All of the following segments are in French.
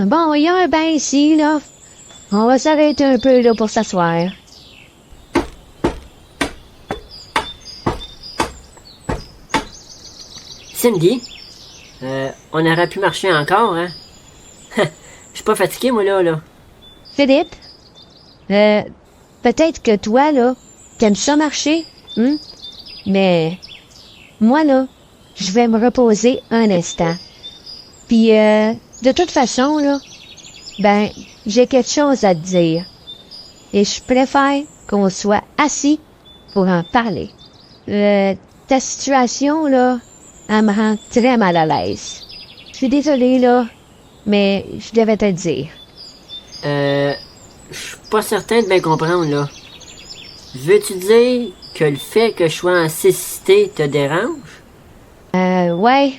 Bon, il y a un bain ici, là. On va s'arrêter un peu, là, pour s'asseoir. Cindy, on aurait pu marcher encore, hein? Je suis pas fatigué, moi, là. Philippe, peut-être que toi, là, t'aimes ça marcher, mais moi, là, je vais me reposer un instant. Puis, de toute façon, là, ben, j'ai quelque chose à te dire. Et je préfère qu'on soit assis pour en parler. Ta situation, là, elle me rend très mal à l'aise. Je suis désolée, là, mais je devais te le dire. Je suis pas certain de bien comprendre, là. Veux-tu dire que le fait que je sois en cécité te dérange? Ouais.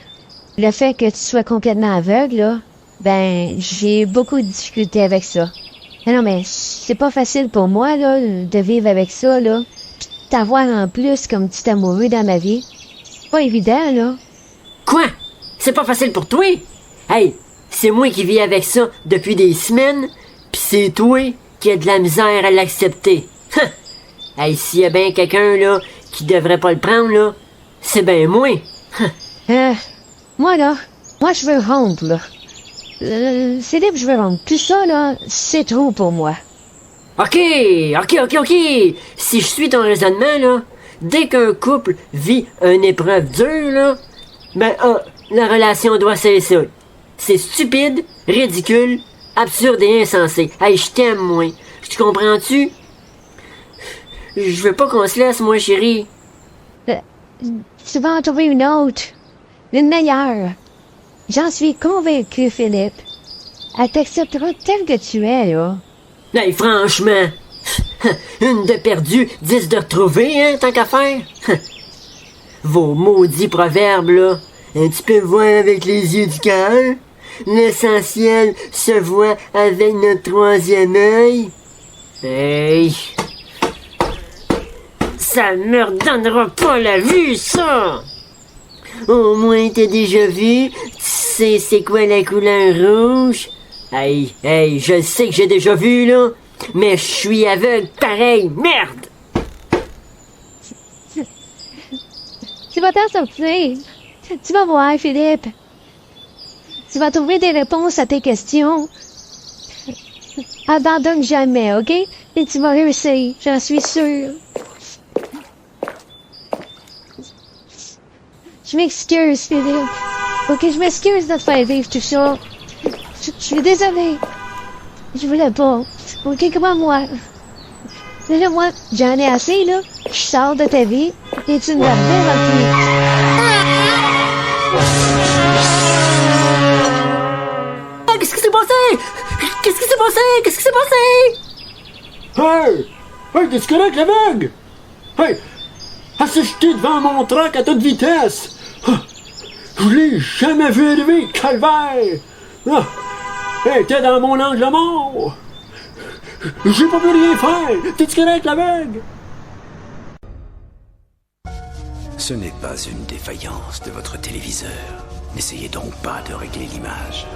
Le fait que tu sois complètement aveugle, là, ben, j'ai beaucoup de difficultés avec ça. Mais non, mais c'est pas facile pour moi, là, de vivre avec ça, là. Pis t'avoir en plus comme petit amoureux dans ma vie. C'est pas évident, là. Quoi? C'est pas facile pour toi? Hey, c'est moi qui vis avec ça depuis des semaines, pis c'est toi qui as de la misère à l'accepter. Hey, s'il y a bien quelqu'un, là, qui devrait pas le prendre, là, c'est ben moi. Moi, là, je veux rompre, là. Philippe, je veux rompre. Tout ça, là, c'est trop pour moi. OK. Si je suis ton raisonnement, là, dès qu'un couple vit une épreuve dure, là, ben, la relation doit cesser. C'est stupide, ridicule, absurde et insensé. Hey, je t'aime, moi. Tu comprends-tu? Je veux pas qu'on se laisse, moi, chérie. Tu vas en trouver une autre. Une meilleure. J'en suis convaincue, Philippe. Elle t'acceptera tel que tu es, là. Hey, franchement, une de perdue, 10 de retrouvée, hein, tant qu'à faire. Vos maudits proverbes, là. Tu peux voir avec les yeux du cœur. L'essentiel se voit avec notre troisième œil. Hey! Ça me redonnera pas la vue, ça! Au moins, t'as déjà vu? Tu sais c'est quoi la couleur rouge? Hey, je sais que j'ai déjà vu, là. Mais je suis aveugle pareil. Merde! Tu vas t'en sortir. Tu vas voir, Philippe. Tu vas trouver des réponses à tes questions. Abandonne jamais, OK? Et tu vas réussir, j'en suis sûre. Je m'excuse, Philippe. OK, je m'excuse de te faire vivre tout ça. Je suis désolée. Je voulais pas. OK, crois-moi. Déjà, moi, j'en ai assez, là. Je sors de ta vie et tu ne vas pas Qu'est-ce qui s'est passé? Qu'est-ce qui s'est passé? Hey, t'es correct, l'aveugle? Hey, elle s'est jetée devant mon truck à toute vitesse. Je l'ai jamais vu arriver, calvaire. Elle était dans mon angle mort. J'ai pas pu rien faire. T'es correct, l'aveugle? Ce n'est pas une défaillance de votre téléviseur. N'essayez donc pas de régler l'image.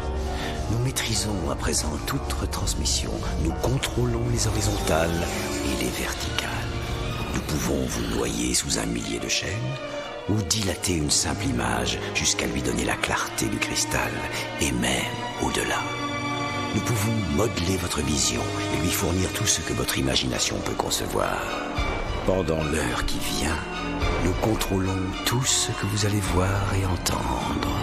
Nous maîtrisons à présent toute retransmission. Nous contrôlons les horizontales et les verticales. Nous pouvons vous noyer sous un millier de chaînes ou dilater une simple image jusqu'à lui donner la clarté du cristal et même au-delà. Nous pouvons modeler votre vision et lui fournir tout ce que votre imagination peut concevoir. Pendant l'heure qui vient, nous contrôlons tout ce que vous allez voir et entendre.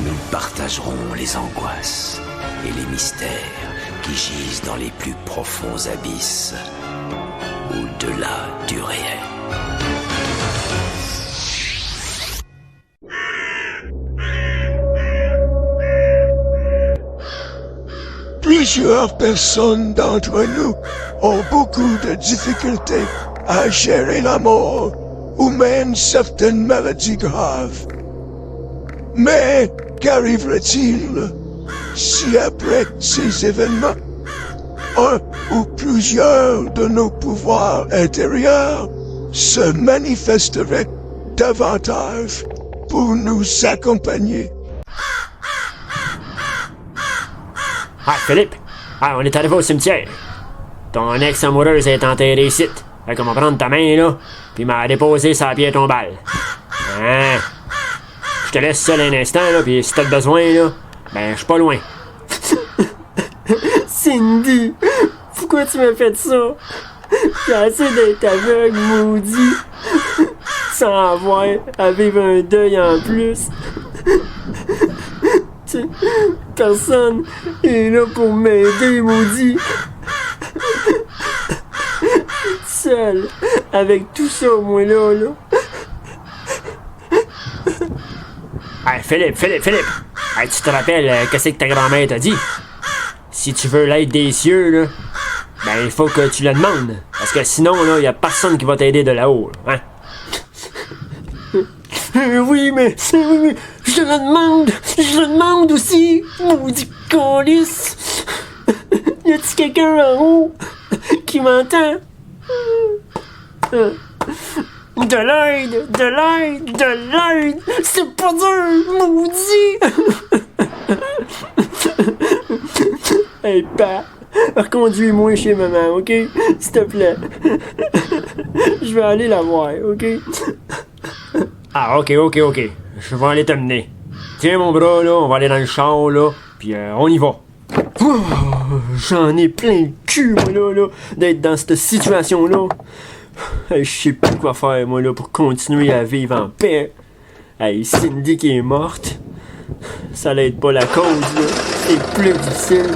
Nous partagerons les angoisses et les mystères qui gisent dans les plus profonds abysses, au-delà du réel. Plusieurs personnes d'entre nous ont beaucoup de difficultés à gérer la mort ou même certaines maladies graves. Mais qu'arriverait-il si après ces événements, un ou plusieurs de nos pouvoirs intérieurs se manifesteraient davantage pour nous accompagner. Ah, Philippe! Ah, on est arrivé au cimetière. Ton ex-amoureuse est enterrée ici. Fait qu'on va prendre ta main, là, pis m'a déposé sa pierre tombale. Hein? Je te laisse seul un instant, là, pis si t'as besoin, là, ben, je suis pas loin. Cindy! Pourquoi tu m'as fait ça? J'ai assez d'être aveugle, maudit. Sans avoir à vivre un deuil en plus. Personne est là pour m'aider, maudit. Seul, avec tout ça, moi là. Hey, Philippe! Hey, tu te rappelles qu'est-ce que ta grand-mère t'a dit? Si tu veux l'aide des cieux, là, ben il faut que tu le demandes. Parce que sinon, là, y a personne qui va t'aider de là-haut, là, hein? Oui, mais je le demande aussi, maudit calice. Y a-t-il quelqu'un en haut qui m'entend? De l'aide, c'est pas dur, maudit. Hey, pa, reconduis-moi chez maman, ok? S'il te plaît. Je vais aller la voir, ok? Ah, ok. Je vais aller t'amener. Tiens mon bras, là, on va aller dans le char, là, pis on y va. Oh, j'en ai plein le cul, moi, là, d'être dans cette situation-là. Je sais plus quoi faire, moi, là, pour continuer à vivre en paix. Hey, Cindy qui est morte, ça l'aide pas la cause, là. C'est plus difficile.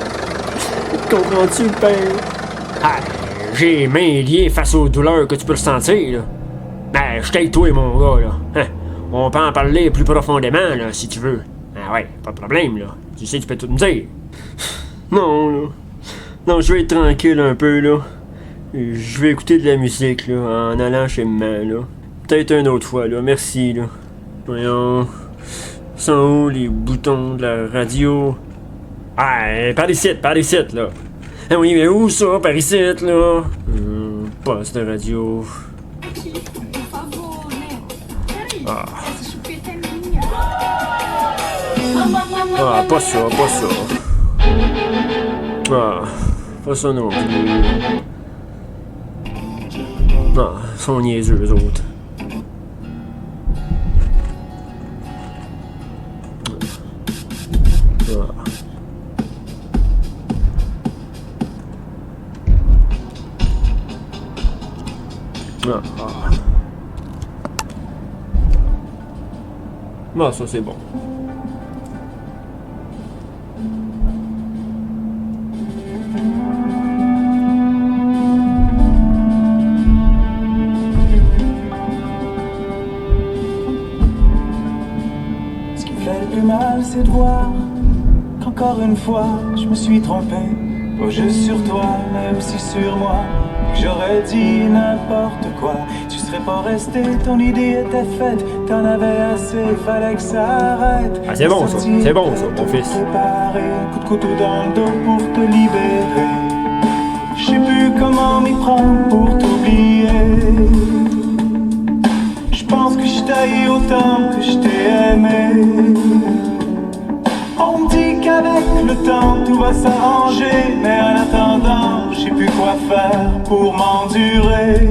Comprends-tu, père? Ah, j'ai les mains liées face aux douleurs que tu peux ressentir, là. Ben, je t'aide toi, mon gars, là. Hein? On peut en parler plus profondément, là, si tu veux. Ah ouais, pas de problème, là. Tu sais, tu peux tout me dire. Non, là. Non, je vais être tranquille un peu, là. Je vais écouter de la musique, là, en allant chez maman, là. Peut-être une autre fois, là. Merci, là. Voyons. Sont où les boutons de la radio? Ah, par ici, là. Ah oui, mais où ça, par ici, là? Poste de radio. Ah. Ah, pas ça. Ah, pas ça non plus. Ah, ils sont niaiseux, eux autres. Ah, ça c'est bon. Ce qui me fait le plus mal, c'est de voir qu'encore une fois, je me suis trompé. Pas juste sur toi, même si sur moi. J'aurais dit n'importe quoi. Tu serais pas resté, ton idée était faite. T'en avais assez, fallait que ça arrête. Ah, c'est bon ça, mon fils. Préparer un coup de couteau dans le dos pour te libérer. Je sais plus comment m'y prendre pour t'oublier. Je pense que je t'ai autant que je t'ai aimé. On me dit qu'avec le temps tout va s'arranger, mais en attendant, je sais plus quoi faire pour m'endurer.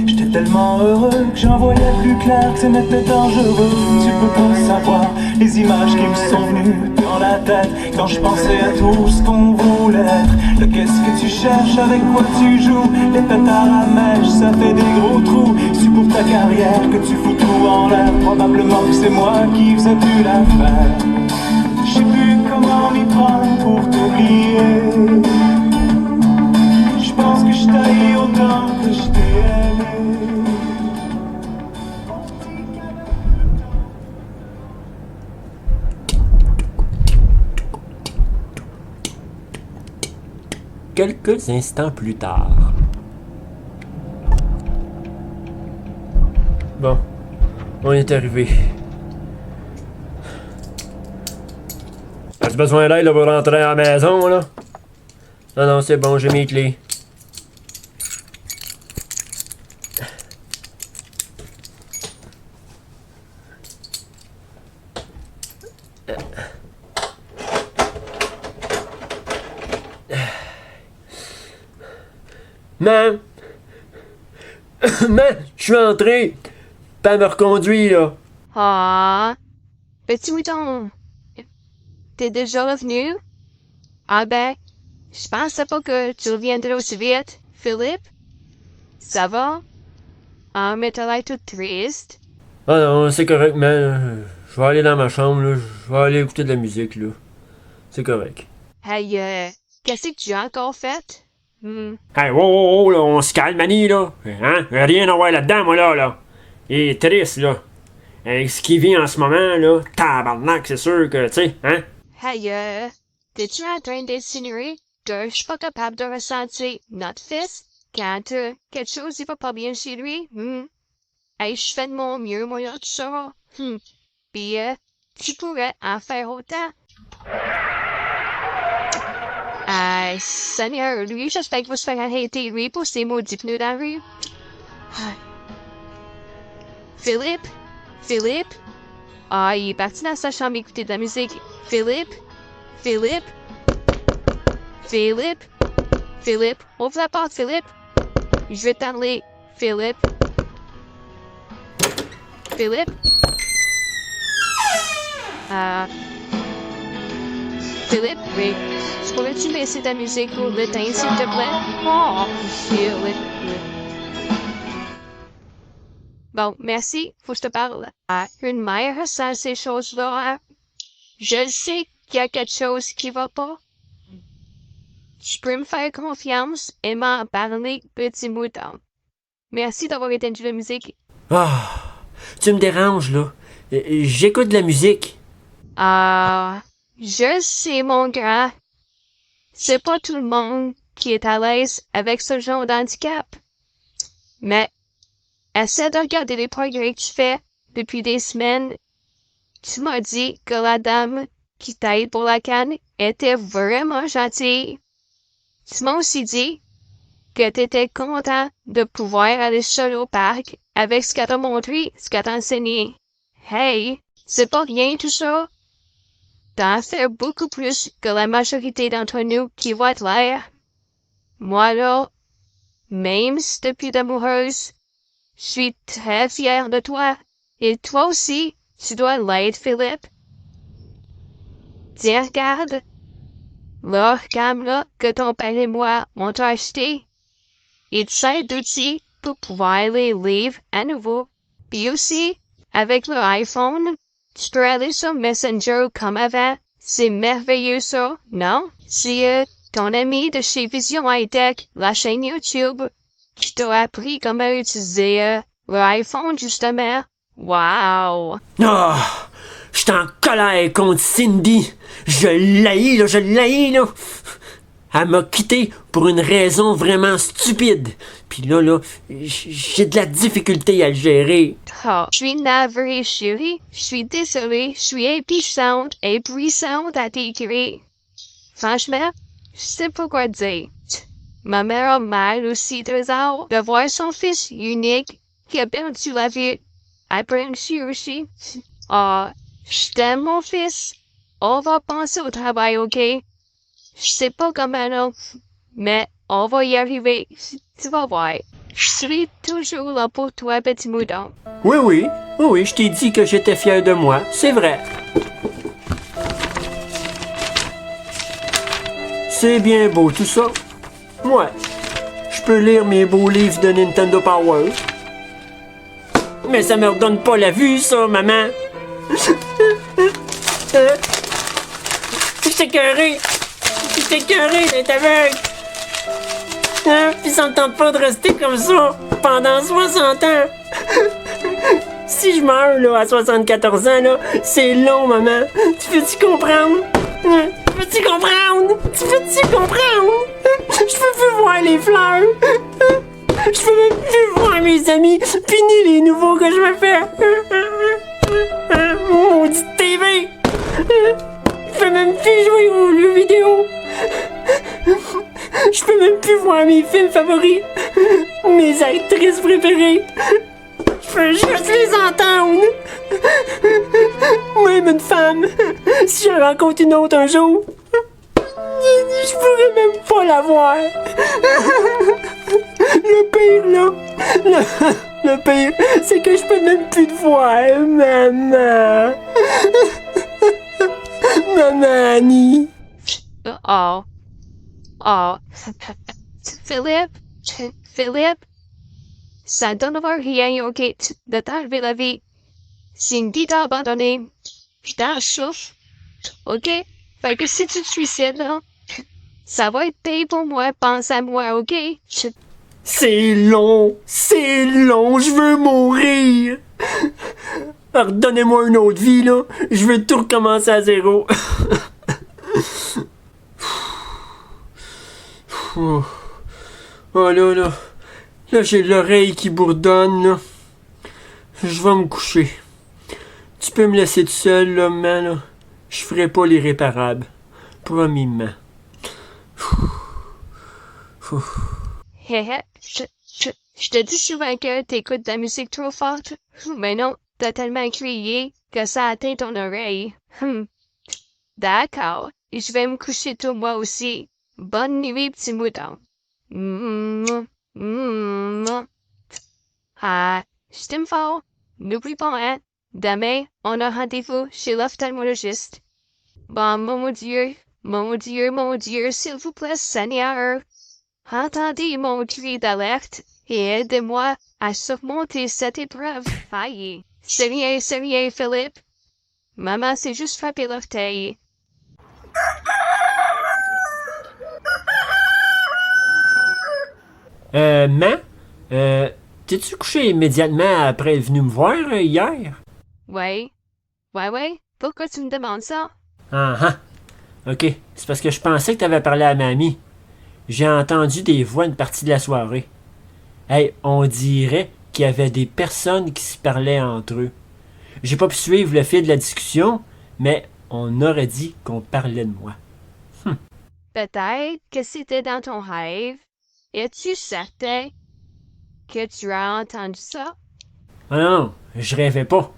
J'étais tellement heureux que j'en voyais plus clair, que ce n'était dangereux. Tu peux pas savoir les images qui me sont venues dans la tête quand je pensais à tout ce qu'on voulait être. Le qu'est-ce que tu cherches, avec quoi tu joues, les pétards à mèche, ça fait des gros trous. C'est pour ta carrière que tu fous tout en l'air. Probablement que c'est moi qui faisais plus l'affaire. Je sais plus comment m'y prendre pour t'oublier. Je pense que je t'ai autant que je t'ai aimé. Quelques instants plus tard. Bon, on est arrivé. As-tu besoin d'aide là, pour rentrer à la maison, là? Non, non, c'est bon, j'ai mes clés. Man! Man, je suis entré! Pas me reconduire, là! Ah, petit mouton, t'es déjà revenu? Ah ben, je pensais pas que tu reviendrais aussi vite. Philippe? Ça va? Ah, mais t'as l'air toute triste. Ah non, c'est correct, man. Je vais aller dans ma chambre, là. Je vais aller écouter de la musique, là. C'est correct. Hey, qu'est-ce que tu as encore fait? Hey, wow, là, on se calme, Manny, là. Hein? Rien à voir là-dedans, moi, là. Il est triste, là. Avec ce qu'il vit en ce moment, là, tabarnak, c'est sûr que, tu sais, hein? Hey, t'es-tu en train d'insinuer que je suis pas capable de ressentir notre fils quand quelque chose il va pas bien chez lui? Hey, je fais de mon mieux, moi, là, tu sauras. Pis, tu pourrais en faire autant. Seigneur, lui, j'espère qu'il va se faire arrêter, lui, pour ses maudits pneus dans la rue. Philippe? Philippe? Ah, il est parti dans sa chambre écouter de la musique. Philippe? Philippe? Philippe? Philippe? Ouvre la porte, Philippe! Je vais te parler. Philippe? Philippe? Philippe, oui. Pourrais-tu baisser ta musique ou l'éteindre, s'il te plaît? Oh, Philippe. Bon, merci. Faut que je te parle. Une mère ressent ces choses-là. Je sais qu'il y a quelque chose qui va pas. Tu peux me faire confiance et m'en parler, petit mouton. Merci d'avoir éteint la musique. Ah! Tu me déranges, là. J'écoute de la musique. Je sais, mon grand. C'est pas tout le monde qui est à l'aise avec ce genre d'handicap. Mais, essaie de regarder les progrès que tu fais depuis des semaines. Tu m'as dit que la dame qui t'aide pour la canne était vraiment gentille. Tu m'as aussi dit que t'étais content de pouvoir aller seul au parc avec ce qu'elle t'a montré, ce qu'elle t'a enseigné. Hey, c'est pas rien tout ça. T'en fais beaucoup plus que la majorité d'entre nous qui voient l'air. Moi là, même si t'es plus amoureuse, je suis très fière de toi. Et toi aussi, tu dois l'aider, Philippe. Tiens, regarde. Là, comme là, que ton père et moi m'ont acheté. Il te sert d'outils pour pouvoir les lire à nouveau. Puis aussi, avec le iPhone, tu peux aller sur Messenger comme avant. C'est merveilleux ça, non? C'est ton ami de chez Vision High Tech, la chaîne YouTube, qui t'a appris comment utiliser le iPhone justement. Wow! Ah! Je suis en colère contre Cindy. Je l'haïs, là. Elle m'a quitté pour une raison vraiment stupide. Puis là, j'ai de la difficulté à le gérer. Oh, je suis navrée, chérie. Je suis désolée. Je suis impuissante et puissante à t'écrire. Franchement, je sais pas quoi dire. Ma mère a mal aussi trésor de voir son fils unique qui a perdu la vie. Après une chirurgie. Je t'aime, mon fils. On va penser au travail, ok? Je sais pas comment non, mais on va y arriver. Tu vas voir. Je suis toujours là pour toi, petit mouton. Oui, je t'ai dit que j'étais fier de moi. C'est vrai. C'est bien beau tout ça. Moi, je peux lire mes beaux livres de Nintendo Power. Mais ça me redonne pas la vue, ça, maman. J'étais écœuré d'être aveugle. Pis ça me tente pas de rester comme ça pendant 60 ans. Si je meurs là à 74 ans, là, c'est long, maman. Tu peux-tu comprendre? Tu peux-tu comprendre? Je peux plus voir les fleurs. Je peux même plus voir mes amis, pis ni les nouveaux que je me fais. Maudite TV. Je peux même plus jouer aux jeux vidéo. Je peux même plus voir mes films favoris. Mes actrices préférées. Je peux juste les entendre. Même une femme, si je rencontre une autre un jour, je pourrais même pas la voir. Le pire, là, le pire, c'est que je peux même plus te voir, maman. Maman Annie. Oh. Oh. Philippe. Philippe. Ça donne rien, ok, de t'enlever la vie. C'est une vie abandonnée. Puis t'en souffres. Ok? Fait que si tu te suicides, là, ça va être payé pour moi, pense à moi, ok? C'est long, je veux mourir. Redonnez-moi une autre vie, là. Je veux tout recommencer à zéro. Oh là, là j'ai l'oreille qui bourdonne, là. Je vais me coucher. Tu peux me laisser tout seul, là, maman, là. Je ferai pas l'irréparable. Promis-moi. Hé hé, je te dis souvent que t'écoutes de la musique trop forte. Mais non, t'as tellement crié que ça atteint ton oreille. D'accord, je vais me coucher tôt moi aussi. Bonne nuit, petit mouton. Ah, je t'aime fort. N'oublie pas, hein. Demain, on a rendez-vous chez l'ophtalmologiste. Bon, mon Dieu, s'il vous plaît, Seigneur. Entendez mon cri d'alerte et aidez-moi à surmonter cette épreuve. Aïe. C'est rien, Philippe. Maman s'est juste frappé l'orteil. T'es-tu couché immédiatement après être venu me voir hier? Ouais. Pourquoi tu me demandes ça? Ok, c'est parce que je pensais que t'avais parlé à mamie. J'ai entendu des voix une partie de la soirée. Hey, on dirait qu'il y avait des personnes qui se parlaient entre eux. J'ai pas pu suivre le fil de la discussion, mais on aurait dit qu'on parlait de moi. Peut-être que c'était dans ton rêve. Es-tu certain que tu as entendu ça? Ah non, je rêvais pas.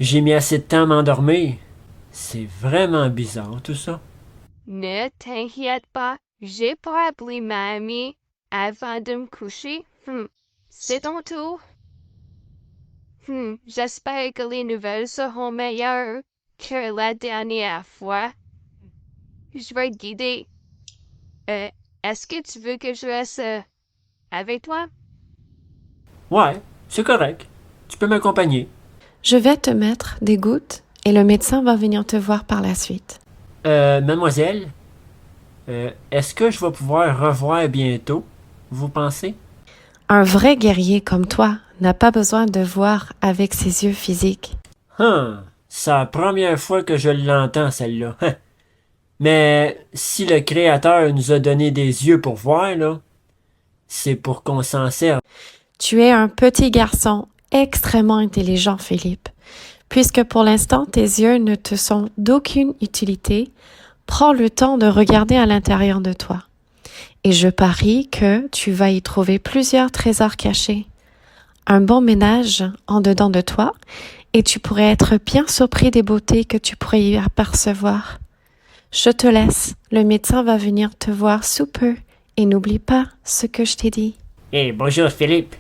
J'ai mis assez de temps à m'endormir. C'est vraiment bizarre tout ça. Ne t'inquiète pas, j'ai pas appelé mamie avant de me coucher. C'est ton tour. J'espère que les nouvelles seront meilleures que la dernière fois. Je vais te guider. Est-ce que tu veux que je reste avec toi? Ouais, c'est correct. Tu peux m'accompagner. Je vais te mettre des gouttes et le médecin va venir te voir par la suite. Mademoiselle, est-ce que je vais pouvoir revoir bientôt, vous pensez? Un vrai guerrier comme toi n'a pas besoin de voir avec ses yeux physiques. C'est la première fois que je l'entends, celle-là. Mais si le Créateur nous a donné des yeux pour voir, là, c'est pour qu'on s'en serve. Tu es un petit garçon extrêmement intelligent, Philippe. Puisque pour l'instant tes yeux ne te sont d'aucune utilité, prends le temps de regarder à l'intérieur de toi. Et je parie que tu vas y trouver plusieurs trésors cachés. Un bon ménage en dedans de toi, et tu pourrais être bien surpris des beautés que tu pourrais y apercevoir. Je te laisse, le médecin va venir te voir sous peu, et n'oublie pas ce que je t'ai dit. Bonjour Philippe.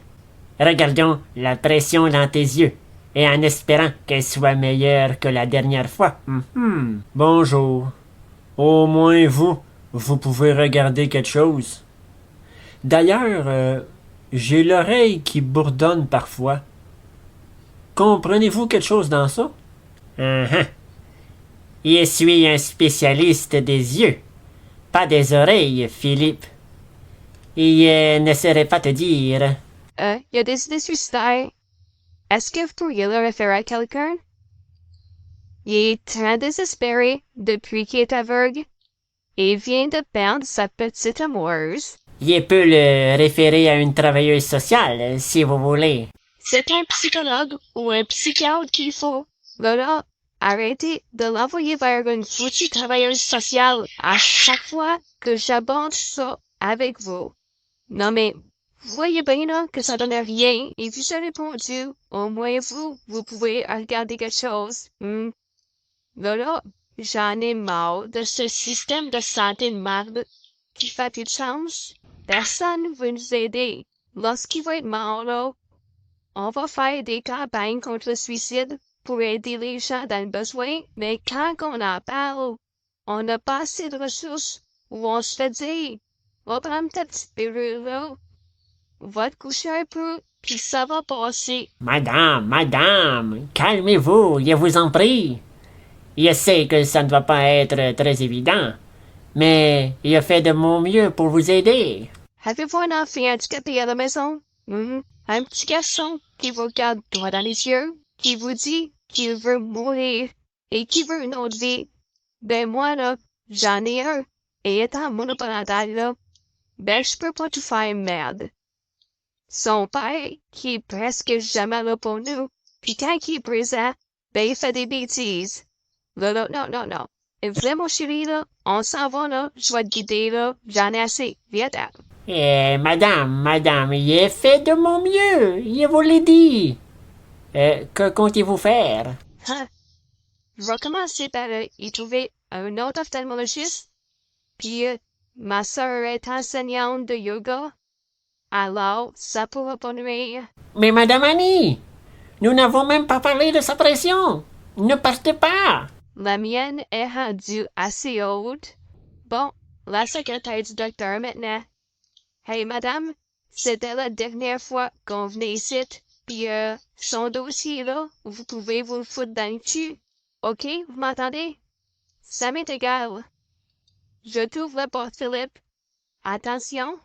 Regardons la pression dans tes yeux, et en espérant qu'elle soit meilleure que la dernière fois. Bonjour. Au moins vous pouvez regarder quelque chose. D'ailleurs, j'ai l'oreille qui bourdonne parfois. Comprenez-vous quelque chose dans ça? Je suis un spécialiste des yeux, pas des oreilles, Philippe. Je ne saurais pas te dire. Il y a des idées suicidaires. Est-ce que vous pourriez le référer à quelqu'un? Il est très désespéré depuis qu'il est aveugle et vient de perdre sa petite amoureuse. Je peux le référer à une travailleuse sociale, si vous voulez. C'est un psychologue ou un psychiatre qu'il faut. Voilà, arrêtez de l'envoyer vers une foutue travailleuse sociale à chaque fois que j'aborde ça avec vous. Non mais, vous voyez bien là que ça donne rien, et puis j'ai répondu, au moins vous pouvez regarder quelque chose. Là, j'en ai marre de ce système de santé de merde qui fait plus de chance. Personne ne veut nous aider. Lorsqu'il va être mort, là, on va faire des campagnes contre le suicide pour aider les gens dans le besoin, mais quand on en parle, on n'a pas assez de ressources où on se fait dire, va prendre ta petite pilule là, va te coucher un peu, puis ça va passer. Madame, calmez-vous, je vous en prie. Je sais que ça ne va pas être très évident, mais je fais de mon mieux pour vous aider. Avez-vous un enfant handicapé à la maison? Un petit garçon qui vous regarde droit dans les yeux, qui vous dit qu'il veut mourir et qui veut une autre vie. Ben moi, là, j'en ai un. Et étant monoparental, là, ben je peux pas tout faire merde. Son père, qui est presque jamais là pour nous, puis quand il est présent, ben il fait des bêtises. Là, non. Et vraiment, mon chéri, là, on s'en va, là, je vais te guider, là, j'en ai assez. Viens là. Madame, j'ai fait de mon mieux, je vous l'ai dit. Que comptez-vous faire? Je vais commencer par y trouver un autre ophtalmologiste, puis ma sœur est enseignante de yoga, alors ça pourra pas nuire. Mais Madame Annie, nous n'avons même pas parlé de sa pression. Ne partez pas. La mienne est rendue assez haute. Bon, la secrétaire du docteur maintenant. Hey madame, c'était la dernière fois qu'on venait ici, puis son dossier là, vous pouvez vous le foutre dans le cul. OK, vous m'entendez? Ça m'est égal. Je t'ouvre la porte, Philippe. Attention.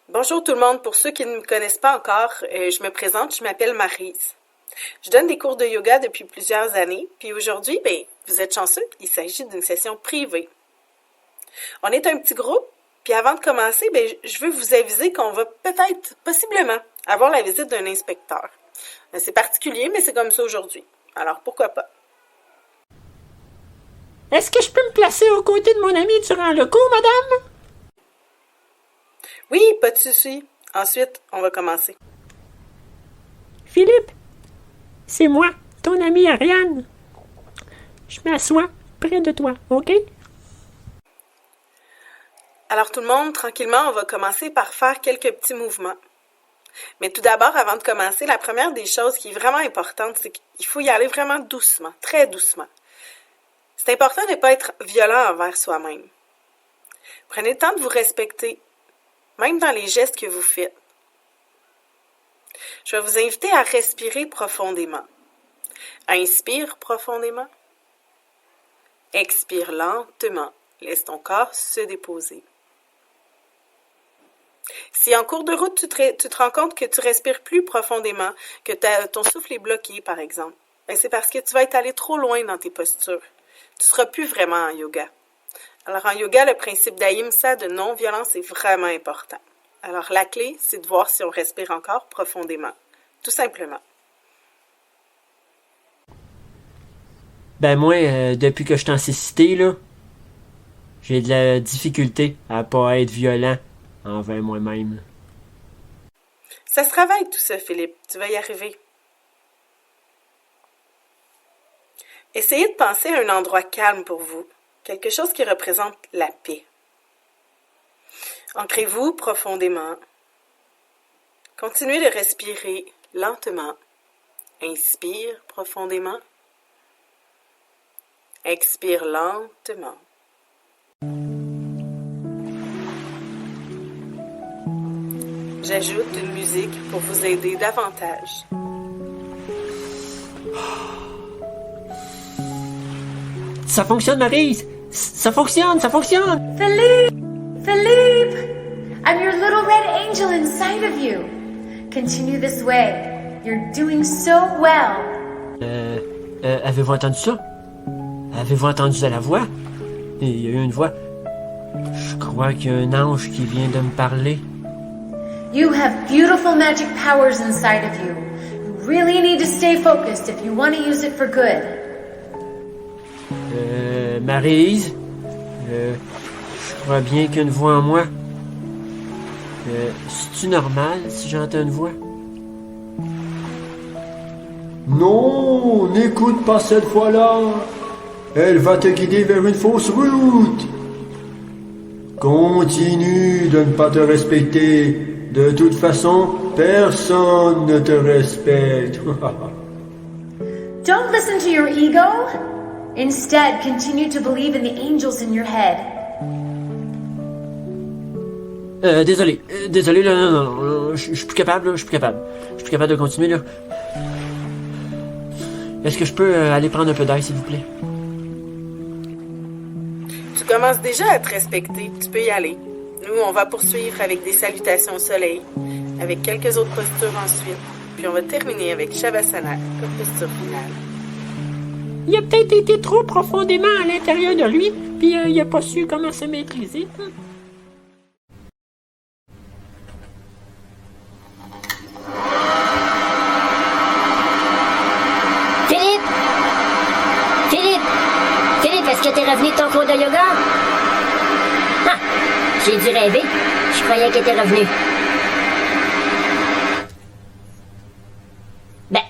Bonjour tout le monde. Pour ceux qui ne me connaissent pas encore, je me présente, je m'appelle Maryse. Je donne des cours de yoga depuis plusieurs années, puis aujourd'hui, vous êtes chanceux, il s'agit d'une session privée. On est un petit groupe, puis avant de commencer, je veux vous aviser qu'on va peut-être, possiblement, avoir la visite d'un inspecteur. C'est particulier, mais c'est comme ça aujourd'hui. Alors, pourquoi pas? Est-ce que je peux me placer aux côtés de mon ami durant le cours, madame? Oui, pas de souci. Ensuite, on va commencer. Philippe, c'est moi, ton ami Ariane. Je m'assois près de toi, OK? Alors tout le monde, tranquillement, on va commencer par faire quelques petits mouvements. Mais tout d'abord, avant de commencer, la première des choses qui est vraiment importante, c'est qu'il faut y aller vraiment doucement, très doucement. C'est important de ne pas être violent envers soi-même. Prenez le temps de vous respecter, même dans les gestes que vous faites. Je vais vous inviter à respirer profondément. Inspire profondément. Expire lentement. Laisse ton corps se déposer. Si en cours de route, tu te rends compte que tu respires plus profondément, que ton souffle est bloqué, par exemple, c'est parce que tu vas être allé trop loin dans tes postures. Tu ne seras plus vraiment en yoga. Alors en yoga, le principe d'ahimsa, de non-violence, est vraiment important. Alors la clé, c'est de voir si on respire encore profondément. Tout simplement. Moi, depuis que je t'en sais cité, là, j'ai de la difficulté à pas être violent envers moi-même. Ça se travaille tout ça, Philippe. Tu vas y arriver. Essayez de penser à un endroit calme pour vous, quelque chose qui représente la paix. Ancrez-vous profondément. Continuez de respirer lentement. Inspire profondément. Expire lentement. J'ajoute une musique pour vous aider davantage. Ça fonctionne, Maryse! Ça fonctionne! Philippe! I'm your little red angel inside of you. Continue this way. You're doing so well. Avez-vous entendu ça? Avez-vous entendu la voix? Il y a eu une voix. Je crois qu'il y a un ange qui vient de me parler. You have beautiful magic powers inside of you. You really need to stay focused if you want to use it for good. Maryse, je crois bien qu'il y a une voix en moi. C'est-tu normal si j'entends une voix? Non, n'écoute pas cette voix-là. Elle va te guider vers une fausse route. Continue de ne pas te respecter. De toute façon, personne ne te respecte. Don't listen to your ego. Instead, continue to believe in the angels in your head. Désolé, là, non, je suis plus capable, là, je suis plus capable de continuer, là. Est-ce que je peux aller prendre un peu d'air, s'il vous plaît? Tu commences déjà à te respecter. Tu peux y aller. Nous, on va poursuivre avec des salutations au soleil, avec quelques autres postures ensuite, puis on va terminer avec Shavasana comme posture finale. Il a peut-être été trop profondément à l'intérieur de lui, puis il a pas su comment se maîtriser. Philippe, est-ce que t'es revenu de ton cours de yoga? Ah! J'ai dû rêver. Je croyais qu'il était revenu. Ben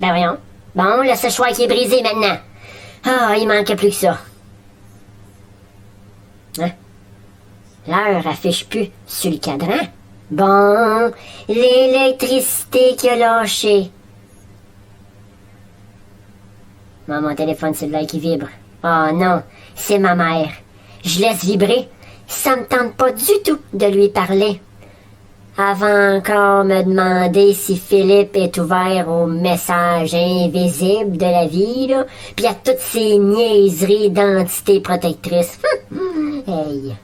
voyons. Bon, le séchoir qui est brisé maintenant. Ah, il manquait plus que ça. Hein? L'heure affiche plus sur le cadran. Bon, l'électricité qui a lâché. Bon, mon téléphone cellulaire qui vibre. Oh non, c'est ma mère. Je laisse vibrer. Ça me tente pas du tout de lui parler. Avant encore me demander si Philippe est ouvert aux messages invisibles de la vie, là, puis à toutes ces niaiseries d'entités protectrices. Hey.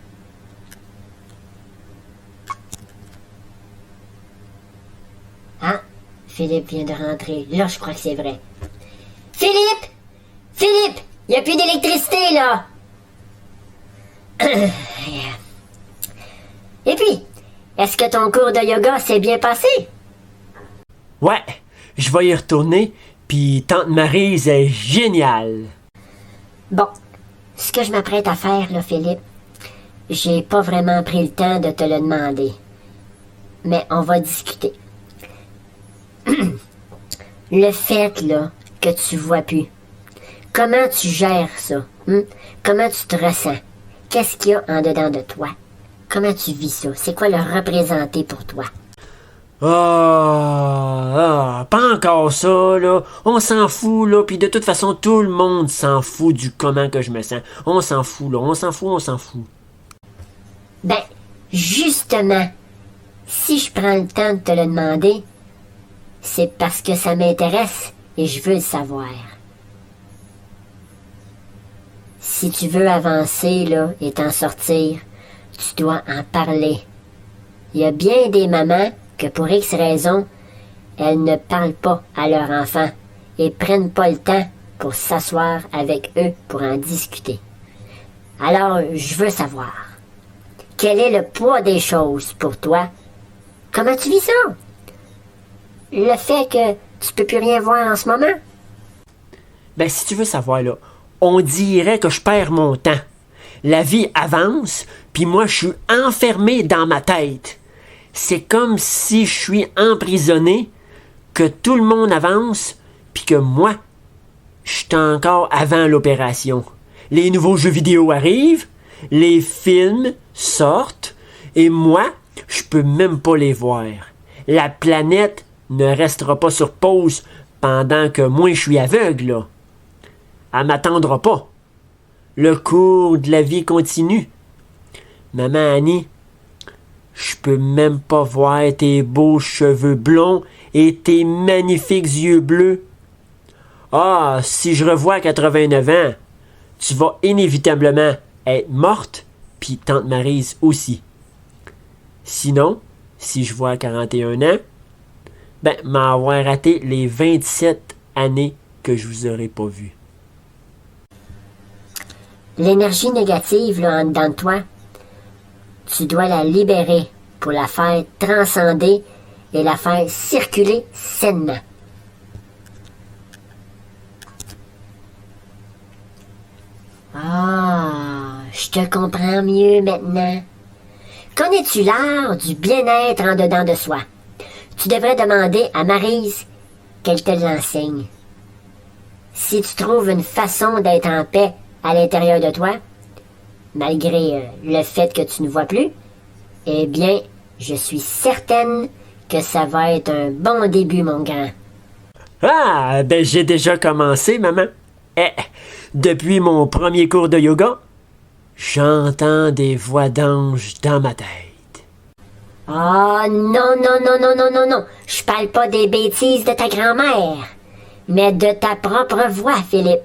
Ah, Philippe vient de rentrer. Là, je crois que c'est vrai. Philippe! Philippe! Il n'y a plus d'électricité, là! Et puis, est-ce que ton cours de yoga s'est bien passé? Ouais, je vais y retourner, puis tante Maryse est géniale. Bon, ce que je m'apprête à faire, là, Philippe, j'ai pas vraiment pris le temps de te le demander. Mais on va discuter. Le fait, là, que tu vois plus. Comment tu gères ça? Comment tu te ressens? Qu'est-ce qu'il y a en dedans de toi? Comment tu vis ça? C'est quoi le représenter pour toi? Pas encore ça, là. On s'en fout, là. Puis de toute façon, tout le monde s'en fout du comment que je me sens. On s'en fout, là. On s'en fout. Ben, justement, si je prends le temps de te le demander, c'est parce que ça m'intéresse et je veux le savoir. Si tu veux avancer, là, et t'en sortir, tu dois en parler. Il y a bien des mamans que pour X raisons, elles ne parlent pas à leur enfant et prennent pas le temps pour s'asseoir avec eux pour en discuter. Alors, je veux savoir, quel est le poids des choses pour toi? Comment tu vis ça? Le fait que tu peux plus rien voir en ce moment? Ben, si tu veux savoir, là, on dirait que je perds mon temps. La vie avance, puis moi, je suis enfermé dans ma tête. C'est comme si je suis emprisonné, que tout le monde avance, puis que moi, je suis encore avant l'opération. Les nouveaux jeux vidéo arrivent, les films sortent, et moi, je peux même pas les voir. La planète ne restera pas sur pause pendant que moi, je suis aveugle, là. Elle m'attendra pas. Le cours de la vie continue. Maman Annie, je peux même pas voir tes beaux cheveux blonds et tes magnifiques yeux bleus. Ah, si je revois 89 ans, tu vas inévitablement être morte, puis tante Maryse aussi. Sinon, si je vois 41 ans, ben, m'avoir raté les 27 années que je vous aurais pas vu. L'énergie négative, là, en dedans de toi, tu dois la libérer pour la faire transcender et la faire circuler sainement. Je te comprends mieux maintenant. Connais-tu l'art du bien-être en dedans de soi? Tu devrais demander à Maryse qu'elle te l'enseigne. Si tu trouves une façon d'être en paix à l'intérieur de toi, malgré le fait que tu ne vois plus, eh bien, je suis certaine que ça va être un bon début, mon grand. Ah, ben j'ai déjà commencé, maman. Depuis mon premier cours de yoga, j'entends des voix d'anges dans ma tête. Oh non, non, non, non, non, non, non. Je parle pas des bêtises de ta grand-mère, mais de ta propre voix, Philippe.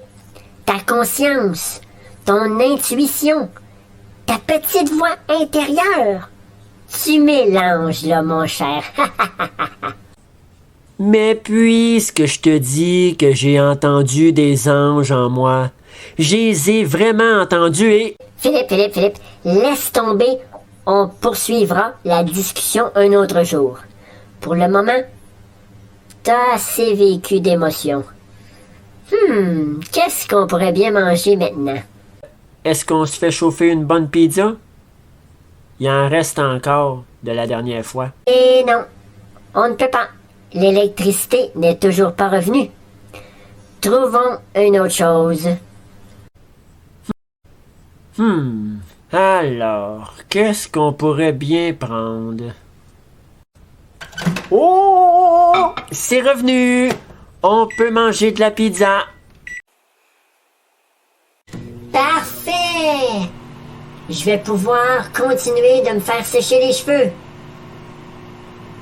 Ta conscience, ton intuition, ta petite voix intérieure. Tu mélanges, là, mon cher. Mais puisque je te dis que j'ai entendu des anges en moi, je les ai vraiment entendus et... Philippe, laisse tomber. On poursuivra la discussion un autre jour. Pour le moment, t'as assez vécu d'émotions. Qu'est-ce qu'on pourrait bien manger maintenant? Est-ce qu'on se fait chauffer une bonne pizza? Il en reste encore de la dernière fois. Et non, on ne peut pas. L'électricité n'est toujours pas revenue. Trouvons une autre chose. Alors, qu'est-ce qu'on pourrait bien prendre? Oh! C'est revenu! On peut manger de la pizza. Parfait! Je vais pouvoir continuer de me faire sécher les cheveux.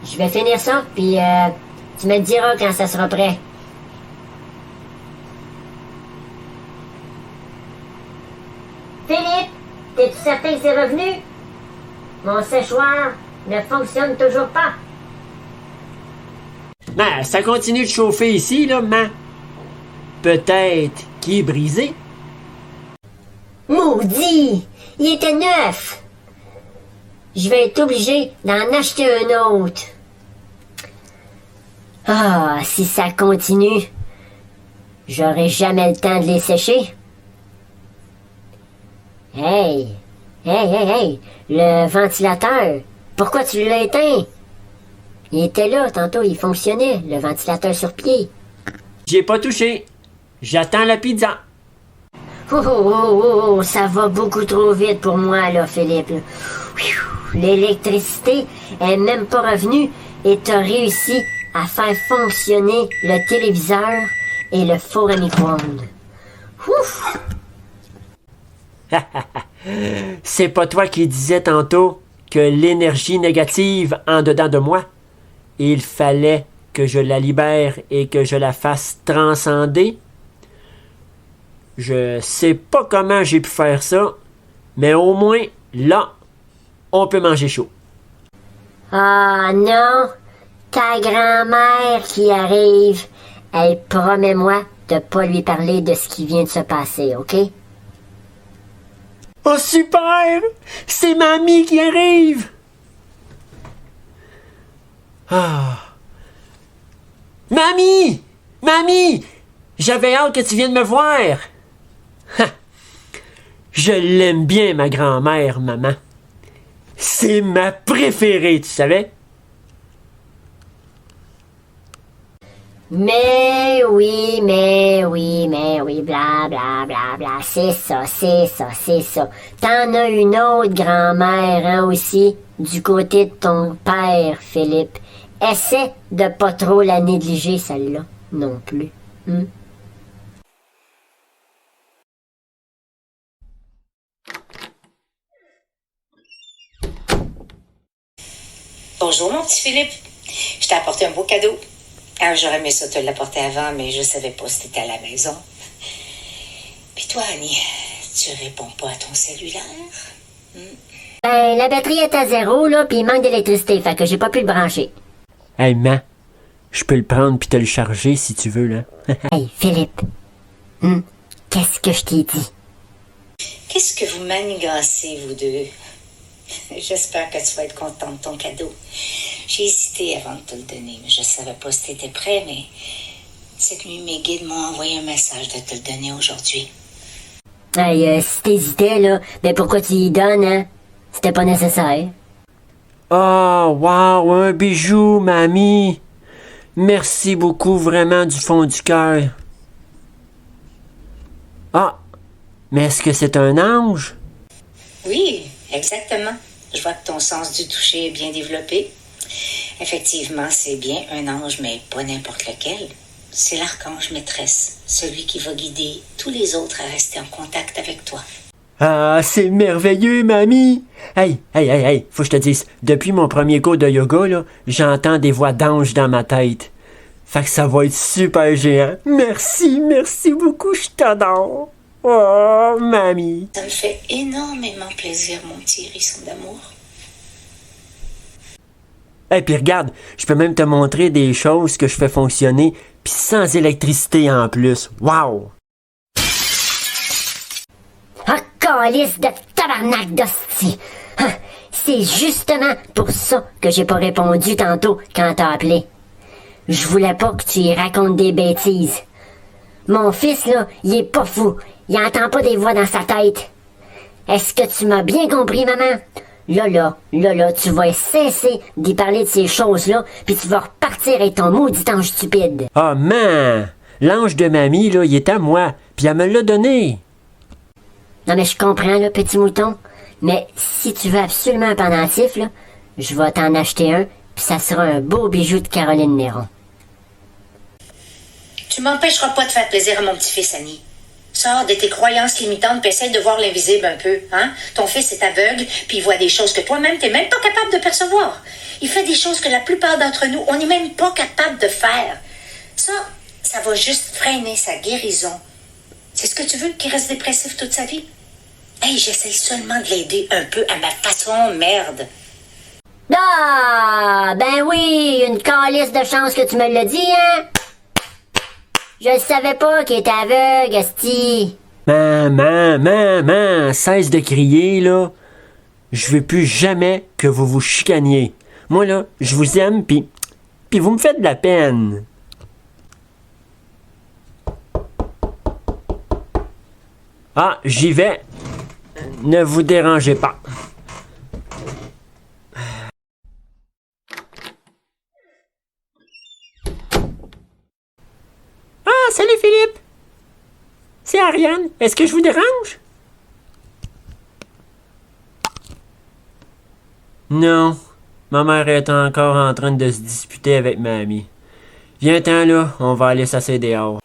Je vais finir ça, puis tu me diras quand ça sera prêt. Philippe, es-tu certain que c'est revenu? Mon séchoir ne fonctionne toujours pas. Ben, ça continue de chauffer ici, là, maman. Peut-être qu'il est brisé. Maudit! Il était neuf! Je vais être obligé d'en acheter un autre. Ah, si ça continue, j'aurai jamais le temps de les sécher. Hey! Le ventilateur! Pourquoi tu l'as éteint? Il était là, tantôt, il fonctionnait, le ventilateur sur pied. J'ai pas touché. J'attends la pizza. Oh, ça va beaucoup trop vite pour moi, là, Philippe. L'électricité est même pas revenue et t'as réussi à faire fonctionner le téléviseur et le four à micro-ondes. Ouf! C'est pas toi qui disais tantôt que l'énergie négative en dedans de moi, il fallait que je la libère et que je la fasse transcender? Je sais pas comment j'ai pu faire ça, mais au moins, là, on peut manger chaud. Ah non! Ta grand-mère qui arrive, elle promet-moi de pas lui parler de ce qui vient de se passer, OK? Oh super! C'est mamie qui arrive! Ah! Mamie! Mamie! J'avais hâte que tu viennes me voir! Ha! Je l'aime bien, ma grand-mère, maman. C'est ma préférée, tu savais? Mais oui, bla, bla, bla, bla, c'est ça. T'en as une autre grand-mère, hein, aussi, du côté de ton père, Philippe. Essaie de pas trop la négliger, celle-là, non plus. Bonjour, mon petit Philippe. Je t'ai apporté un beau cadeau. Alors, j'aurais aimé ça te l'apporter avant, mais je savais pas si t'étais à la maison. Puis toi, Annie, tu réponds pas à ton cellulaire? Ben, la batterie est à 0, là, puis il manque d'électricité, fait que j'ai pas pu le brancher. Hey, man, je peux le prendre puis te le charger si tu veux, là. Hey, Philippe. Qu'est-ce que je t'ai dit? Qu'est-ce que vous manigancez, vous deux? J'espère que tu vas être content de ton cadeau. J'ai hésité avant de te le donner, mais je savais pas si t'étais prêt, mais cette nuit, mes guides m'ont envoyé un message de te le donner aujourd'hui. Hey, si t'hésitais, là, ben pourquoi tu y donnes, hein? C'était pas nécessaire. Oh, wow, un bijou, mamie. Merci beaucoup, vraiment, du fond du cœur. Ah, mais est-ce que c'est un ange? Oui, exactement. Je vois que ton sens du toucher est bien développé. Effectivement, c'est bien un ange, mais pas n'importe lequel. C'est l'archange maîtresse, celui qui va guider tous les autres à rester en contact avec toi. Ah, c'est merveilleux, mamie! Hey, faut que je te dise, depuis mon premier cours de yoga, là, j'entends des voix d'anges dans ma tête. Fait que ça va être super géant. Merci beaucoup, je t'adore. Oh, mamie. Ça me fait énormément plaisir, mon petit hérisson d'amour. Hey, puis regarde, je peux même te montrer des choses que je fais fonctionner, puis sans électricité en plus. Wow! Ah, calice de tabarnak d'hostie! Ah, c'est justement pour ça que j'ai pas répondu tantôt quand t'as appelé. Je voulais pas que tu y racontes des bêtises. Mon fils, là, il est pas fou. Il entend pas des voix dans sa tête. Est-ce que tu m'as bien compris, maman? Là, tu vas cesser d'y parler de ces choses-là, puis tu vas repartir avec ton maudit ange stupide. Ah, man! L'ange de mamie, là, il est à moi, puis elle me l'a donné. Non, mais je comprends, là, petit mouton. Mais si tu veux absolument un pendentif, là, je vais t'en acheter un, puis ça sera un beau bijou de Caroline Néron. Tu m'empêcheras pas de faire plaisir à mon petit-fils, Annie. Sors de tes croyances limitantes puis essaie de voir l'invisible un peu, hein? Ton fils est aveugle, puis il voit des choses que toi-même, t'es même pas capable de percevoir. Il fait des choses que la plupart d'entre nous, on n'est même pas capable de faire. Ça va juste freiner sa guérison. C'est ce que tu veux, qu'il reste dépressif toute sa vie? Hey, j'essaie seulement de l'aider un peu à ma façon, merde. Ah, ben oui, une calisse de chance que tu me l'as dit, hein? Je le savais pas qu'il était aveugle, esti. Maman, cesse de crier, là. Je veux plus jamais que vous vous chicaniez. Moi, là, je vous aime, puis vous me faites de la peine. Ah, j'y vais. Ne vous dérangez pas. Ah, salut Philippe! C'est Ariane. Est-ce que je vous dérange? Non. Ma mère est encore en train de se disputer avec ma amie. Viens-t'en là, on va aller s'asseoir dehors.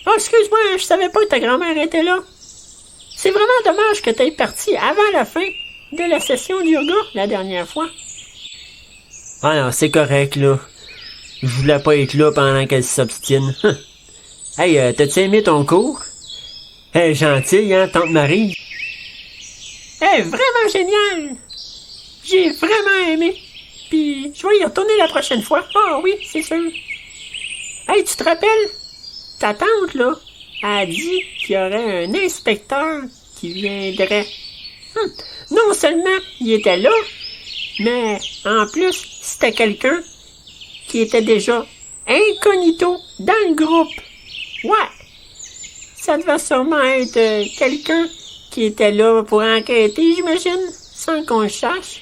Oh, excuse-moi, je savais pas que ta grand-mère était là. C'est vraiment dommage que t'aies parti avant la fin de la session de yoga la dernière fois. Ah non, c'est correct, là. Je voulais pas être là pendant qu'elle s'obstine. Hey, t'as-tu aimé ton cours? Hey, gentille, hein, tante Marie? Hey, vraiment génial! J'ai vraiment aimé. Puis, je vais y retourner la prochaine fois. Ah oui, c'est sûr. Hey, tu te rappelles? Ta tante, là, a dit qu'il y aurait un inspecteur qui viendrait. Non seulement il était là, mais en plus, c'était quelqu'un qui était déjà incognito dans le groupe. Ouais, ça devait sûrement être quelqu'un qui était là pour enquêter, j'imagine, sans qu'on le sache.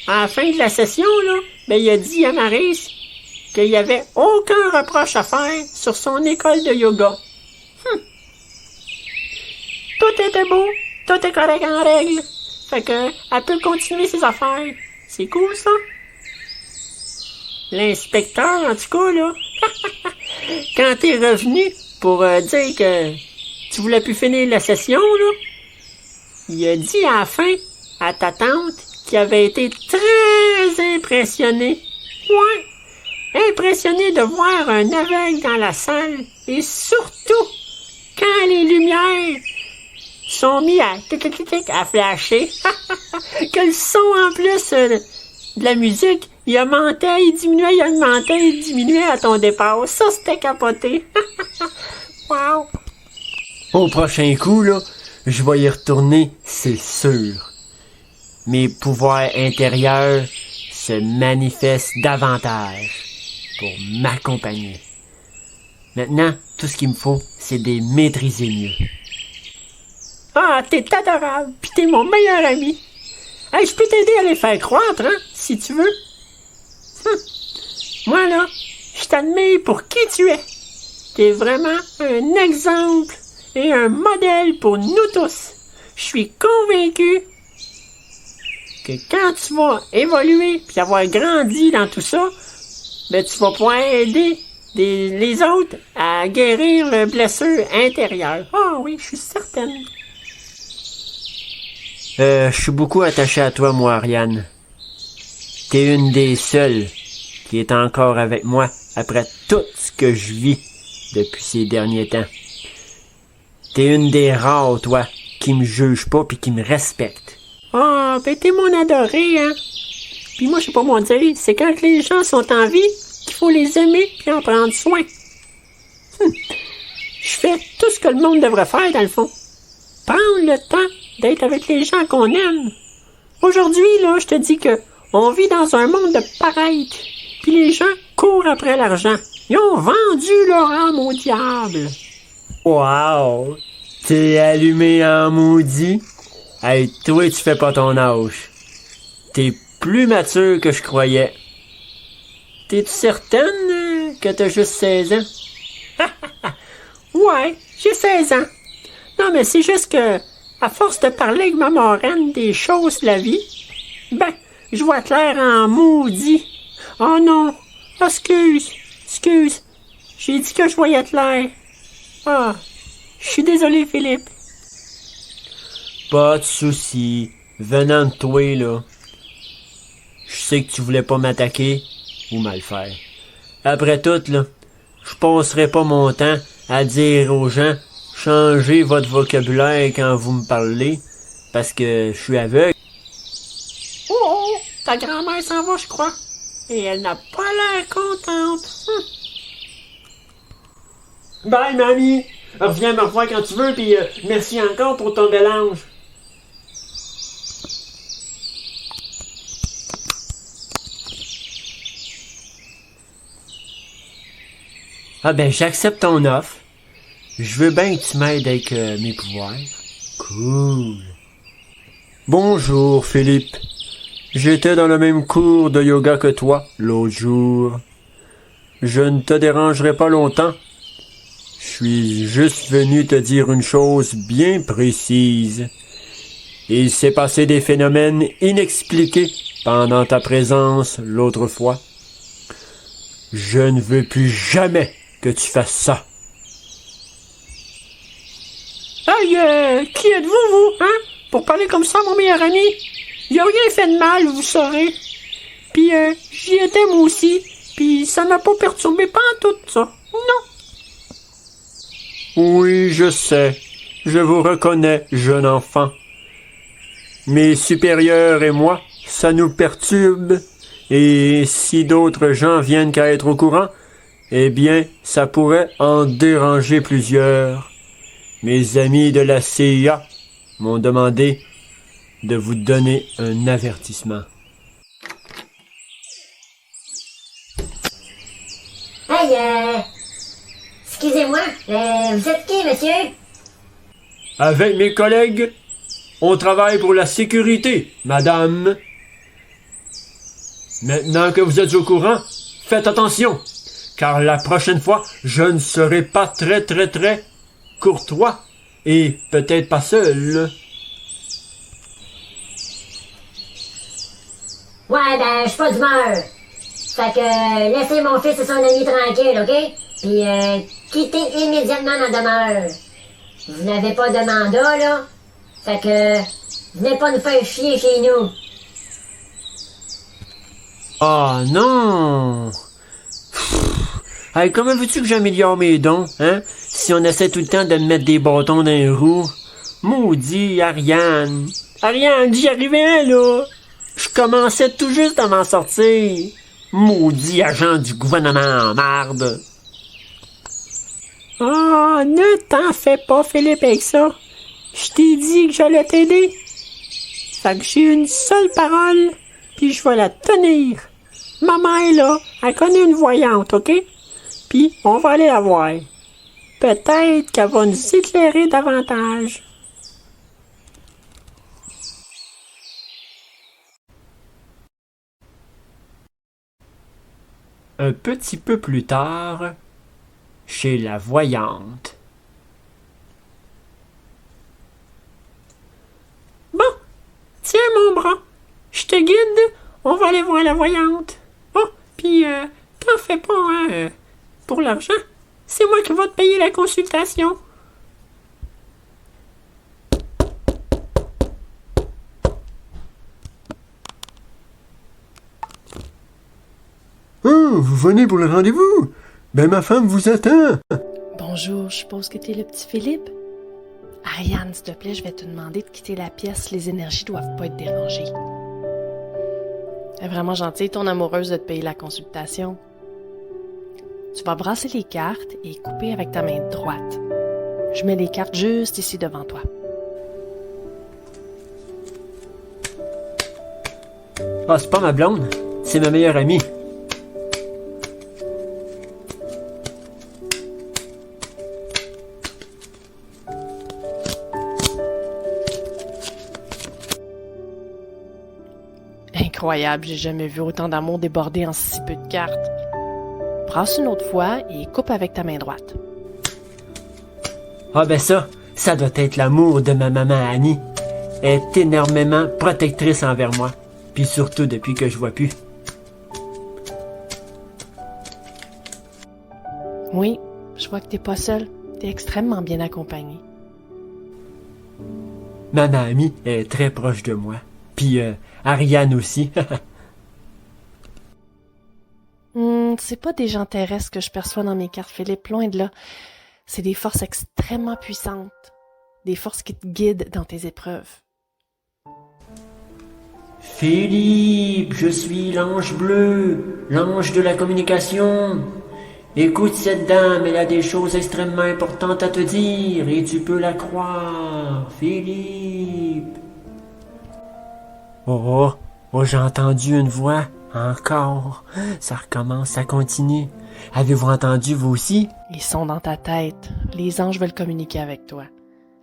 À la fin de la session, là, ben, il a dit à Maryse qu'il n'y avait aucun reproche à faire sur son école de yoga. Tout était beau, tout est correct en règle. Fait que, elle peut continuer ses affaires. C'est cool, ça. L'inspecteur, en tout cas, là, quand t'es revenu pour dire que tu voulais plus finir la session, là, il a dit à la fin à ta tante qu'il avait été très impressionné. Ouais, impressionné de voir un aveugle dans la salle et surtout quand les lumières sont mis à flasher. Que le son en plus de la musique, il augmentait, il diminuait, il augmentait, il diminuait à ton départ. Ça, c'était capoté. Wow! Au prochain coup, là, je vais y retourner, c'est sûr. Mes pouvoirs intérieurs se manifestent davantage pour m'accompagner. Maintenant, tout ce qu'il me faut, c'est de les maîtriser mieux. Ah, t'es adorable, pis t'es mon meilleur ami. Hey, je peux t'aider à les faire croître, hein, si tu veux. Moi, là, je t'admire pour qui tu es. T'es vraiment un exemple et un modèle pour nous tous. Je suis convaincu que quand tu vas évoluer puis avoir grandi dans tout ça, ben tu vas pouvoir aider les autres à guérir leurs blessures intérieures. Ah oui, je suis certaine. Je suis beaucoup attaché à toi, moi, Ariane. T'es une des seules qui est encore avec moi après tout ce que je vis depuis ces derniers temps. T'es une des rares, toi, qui me juge pas pis qui me respecte. Ah, ben t'es mon adoré, hein. Pis moi, je sais pas mon dire, c'est quand les gens sont en vie qu'il faut les aimer puis en prendre soin. Je fais tout ce que le monde devrait faire, dans le fond. Prendre le temps d'être avec les gens qu'on aime. Aujourd'hui, là, je te dis que on vit dans un monde de paraître, puis les gens courent après l'argent. Ils ont vendu leur âme au diable. Wow! T'es allumé en maudit? Hey, toi, tu fais pas ton âge. T'es plus mature que je croyais. T'es-tu certaine que t'as juste 16 ans? Ouais, j'ai 16 ans. Non, mais c'est juste que, à force de parler avec ma marraine des choses de la vie, ben, je vois clair en maudit. Oh non, excuse, j'ai dit que je voyais clair. Ah, je suis désolé, Philippe. Pas de souci, venant de toi, là. Je sais que tu voulais pas m'attaquer ou mal faire. Après tout, là, je passerai pas mon temps à dire aux gens « Changez votre vocabulaire quand vous me parlez, parce que je suis aveugle. » Oh, ta grand-mère s'en va, je crois. Et elle n'a pas l'air contente. Bye, mamie. Reviens me revoir quand tu veux, puis merci encore pour ton bel ange. Ah ben, j'accepte ton offre. Je veux bien que tu m'aides avec mes pouvoirs. Cool. Bonjour, Philippe. J'étais dans le même cours de yoga que toi, l'autre jour. Je ne te dérangerai pas longtemps. Je suis juste venu te dire une chose bien précise. Il s'est passé des phénomènes inexpliqués pendant ta présence l'autre fois. Je ne veux plus jamais que tu fasses ça. Hey, qui êtes-vous, vous, hein? Pour parler comme ça, mon meilleur ami? Il a rien fait de mal, vous saurez. Puis, j'y étais moi aussi. Puis, ça m'a pas perturbé tout ça. Non. Oui, je sais. Je vous reconnais, jeune enfant. Mes supérieurs et moi, ça nous perturbe. Et si d'autres gens viennent qu'à être au courant, eh bien, ça pourrait en déranger plusieurs. Mes amis de la CIA m'ont demandé de vous donner un avertissement. Hey, excusez-moi, vous êtes qui, monsieur? Avec mes collègues, on travaille pour la sécurité, madame. Maintenant que vous êtes au courant, faites attention, car la prochaine fois, je ne serai pas très courtois et peut-être pas seul. Ouais, ben, je suis pas d'humeur. Fait que, laissez mon fils et son ami tranquille, OK? Puis, quittez immédiatement ma demeure. Vous n'avez pas de mandat, là? Fait que, venez pas nous faire chier chez nous. Oh non! Hey, comment veux-tu que j'améliore mes dons, hein? Si on essaie tout le temps de me mettre des bâtons dans les roues. Maudit, Ariane! Ariane, j'y arrivais, là! Je commençais tout juste à m'en sortir. Maudit agent du gouvernement en marde. Ah, ne t'en fais pas, Philippe, avec ça. Je t'ai dit que j'allais t'aider. Fait que j'ai une seule parole, puis je vais la tenir. Ma mère, là, elle connaît une voyante, OK? puis on va aller la voir. Peut-être qu'elle va nous éclairer davantage. Un petit peu plus tard, chez la voyante. Bon, tiens mon bras, je te guide, on va aller voir la voyante. Oh, puis t'en fais pas, hein, pour l'argent, c'est moi qui vais te payer la consultation. Oh, vous venez pour le rendez-vous? Ben, ma femme vous attend. Bonjour, je suppose que t'es le petit Philippe? Ariane, s'il te plaît, je vais te demander de quitter la pièce. Les énergies doivent pas être dérangées. C'est vraiment gentil, ton amoureuse, de te payer la consultation. Tu vas brasser les cartes et couper avec ta main droite. Je mets les cartes juste ici devant toi. Ah, c'est pas ma blonde, c'est ma meilleure amie. Incroyable, j'ai jamais vu autant d'amour déborder en si peu de cartes. Brasse une autre fois et coupe avec ta main droite. Ah ben ça doit être l'amour de ma maman Annie. Elle est énormément protectrice envers moi. Puis surtout depuis que je vois plus. Oui, je vois que t'es pas seul. T'es extrêmement bien accompagné. Maman Annie est très proche de moi. Puis Ariane aussi. C'est pas des gens terrestres que je perçois dans mes cartes, Philippe, loin de là. C'est des forces extrêmement puissantes. Des forces qui te guident dans tes épreuves. Philippe, je suis l'ange bleu, l'ange de la communication. Écoute cette dame, elle a des choses extrêmement importantes à te dire et tu peux la croire, Philippe. Oh, j'ai entendu une voix. Encore. Ça recommence, ça continue. Avez-vous entendu, vous aussi? Ils sont dans ta tête. Les anges veulent communiquer avec toi.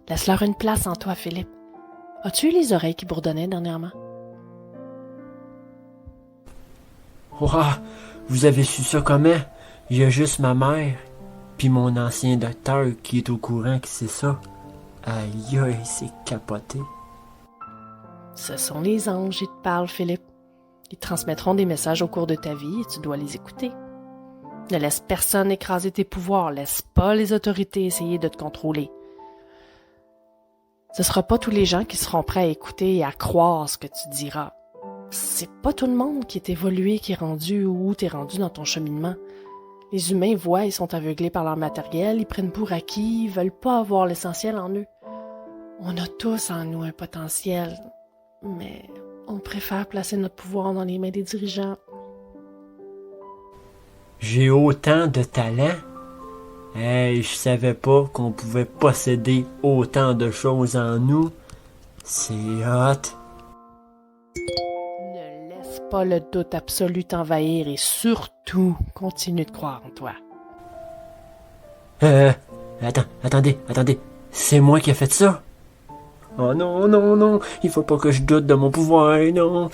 Laisse-leur une place en toi, Philippe. As-tu eu les oreilles qui bourdonnaient dernièrement? Oh, vous avez su ça comment? Il y a juste ma mère, puis mon ancien docteur qui est au courant que c'est ça. Aïe, aïe, c'est capoté. Ce sont les anges, ils te parlent, Philippe. Ils transmettront des messages au cours de ta vie et tu dois les écouter. Ne laisse personne écraser tes pouvoirs. Laisse pas les autorités essayer de te contrôler. Ce sera pas tous les gens qui seront prêts à écouter et à croire ce que tu diras. C'est pas tout le monde qui est évolué, qui est rendu où t'es rendu dans ton cheminement. Les humains voient, ils sont aveuglés par leur matériel, ils prennent pour acquis, ils veulent pas avoir l'essentiel en eux. On a tous en nous un potentiel, mais on préfère placer notre pouvoir dans les mains des dirigeants. J'ai autant de talent? Hey, je savais pas qu'on pouvait posséder autant de choses en nous. C'est hot. Ne laisse pas le doute absolu t'envahir et surtout, continue de croire en toi. Attendez. C'est moi qui ai fait ça? Oh non, il faut pas que je doute de mon pouvoir, non.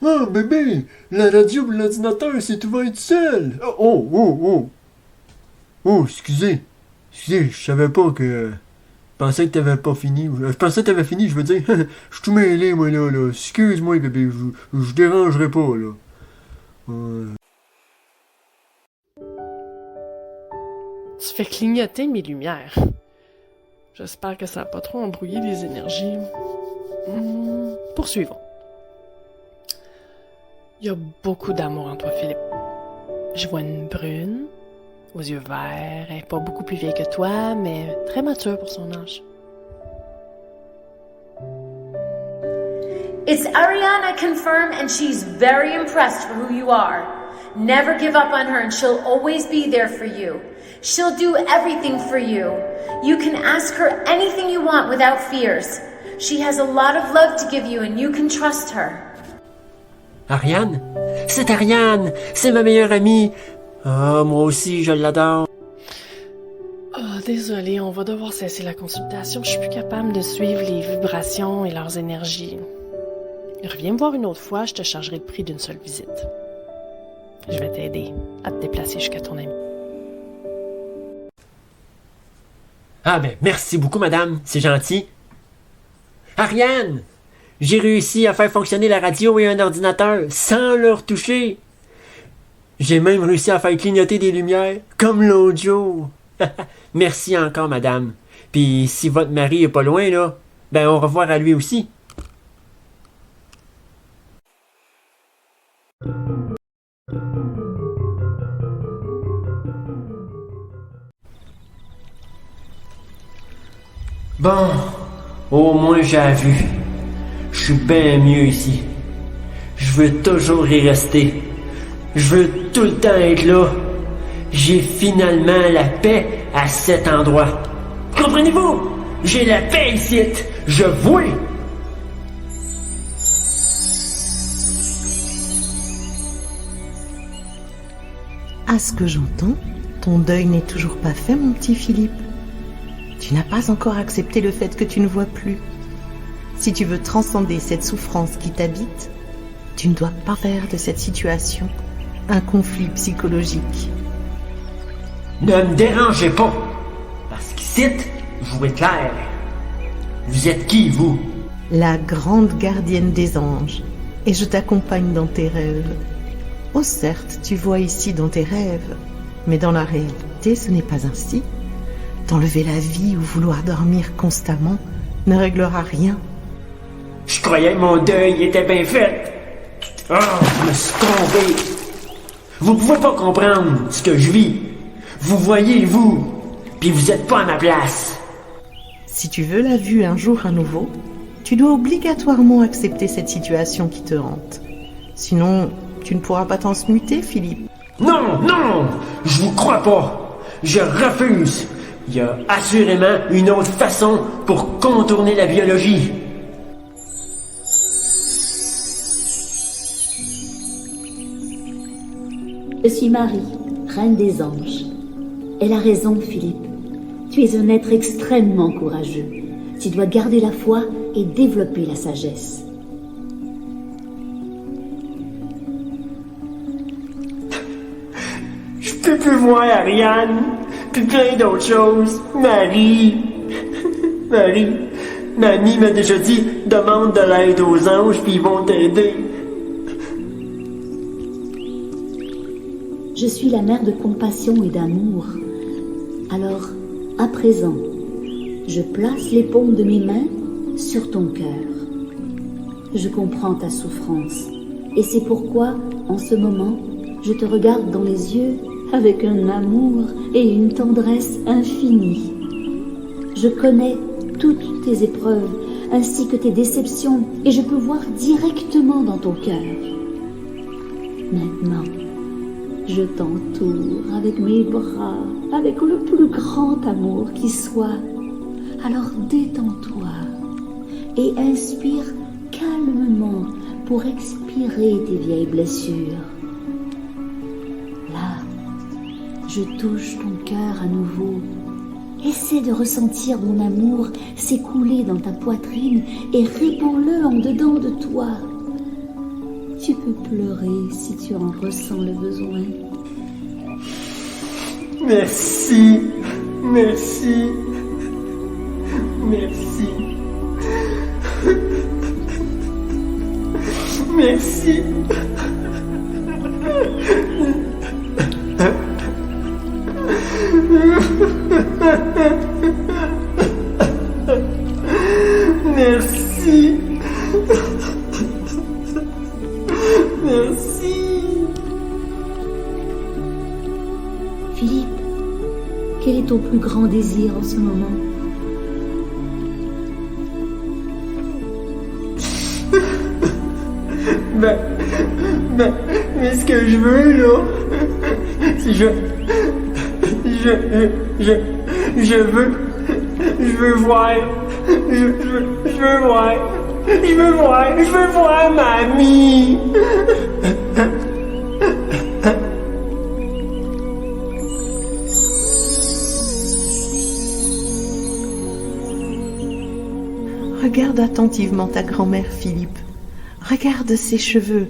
Oh, bébé, la radio et l'ordinateur s'est ouvert tout seul. Oh, excusez, je savais pas que... Je pensais que t'avais pas fini. Je pensais que t'avais fini, je veux dire. Je suis tout mêlé, moi, là. Excuse-moi, bébé, je dérangerai pas, là. Tu fais clignoter mes lumières. J'espère que ça n'a pas trop embrouillé les énergies. Poursuivons. Il y a beaucoup d'amour en toi, Philippe. Je vois une brune, aux yeux verts, elle n'est pas beaucoup plus vieille que toi, mais très mature pour son âge. It's Ariana confirmed, and she's very impressed for who you are. Never give up on her, and she'll always be there for you. She'll do everything for you. You can ask her anything you want without fears. She has a lot of love to give you, and you can trust her. Ariane? C'est Ariane! C'est ma meilleure amie! Ah, moi aussi, je l'adore. Oh, désolé, on va devoir cesser la consultation. Je suis plus capable de suivre les vibrations et leurs énergies. Reviens me voir une autre fois, je te chargerai le prix d'une seule visite. Je vais t'aider à te déplacer jusqu'à ton ami. Ah ben, merci beaucoup, madame, c'est gentil. Ariane! J'ai réussi à faire fonctionner la radio et un ordinateur sans leur toucher. J'ai même réussi à faire clignoter des lumières, comme l'autre jour. Merci encore, madame. Puis si votre mari est pas loin, là, ben au revoir à lui aussi. Bon, au moins j'ai vu. Je suis bien mieux ici. Je veux toujours y rester. Je veux tout le temps être là. J'ai finalement la paix à cet endroit. Comprenez-vous? J'ai la paix ici. Je vois. À ce que j'entends, ton deuil n'est toujours pas fait, mon petit Philippe. Tu n'as pas encore accepté le fait que tu ne vois plus. Si tu veux transcender cette souffrance qui t'habite, tu ne dois pas faire de cette situation un conflit psychologique. Ne me dérangez pas, parce qu'ici, je vous éclaire. Vous êtes qui, vous? La grande gardienne des anges, et je t'accompagne dans tes rêves. Oh certes, tu vois ici dans tes rêves, mais dans la réalité, ce n'est pas ainsi. T'enlever la vie ou vouloir dormir constamment ne réglera rien. Je croyais que mon deuil était bien fait. Oh, je me suis trompé. Vous pouvez pas comprendre ce que je vis. Vous voyez, vous, puis vous êtes pas à ma place. Si tu veux la vue un jour à nouveau, tu dois obligatoirement accepter cette situation qui te hante. Sinon, tu ne pourras pas t'en smuter, Philippe. Non, non, je vous crois pas. Je refuse. Il y a assurément une autre façon pour contourner la biologie. Je suis Marie, reine des anges. Elle a raison, Philippe. Tu es un être extrêmement courageux. Tu dois garder la foi et développer la sagesse. Je peux plus voir Ariane, puis plein d'autres choses. Marie. Mamie m'a déjà dit, demande de l'aide aux anges, puis ils vont t'aider. Je suis la mère de compassion et d'amour. Alors, à présent, je place les paumes de mes mains sur ton cœur. Je comprends ta souffrance, et c'est pourquoi, en ce moment, je te regarde dans les yeux avec un amour et une tendresse infinie. Je connais toutes tes épreuves, ainsi que tes déceptions, et je peux voir directement dans ton cœur. Maintenant, je t'entoure avec mes bras, avec le plus grand amour qui soit. Alors détends-toi et inspire calmement pour expirer tes vieilles blessures. Là, je touche ton cœur à nouveau. Essaie de ressentir mon amour s'écouler dans ta poitrine et répands-le en dedans de toi. Tu peux pleurer si tu en ressens le besoin. Merci. Merci. Merci. Merci. Merci. Merci. Philippe, quel est ton plus grand désir en ce moment? Mais ce que je veux, là, c'est je veux voir, je veux voir mamie. Regarde attentivement ta grand-mère, Philippe. Regarde ses cheveux,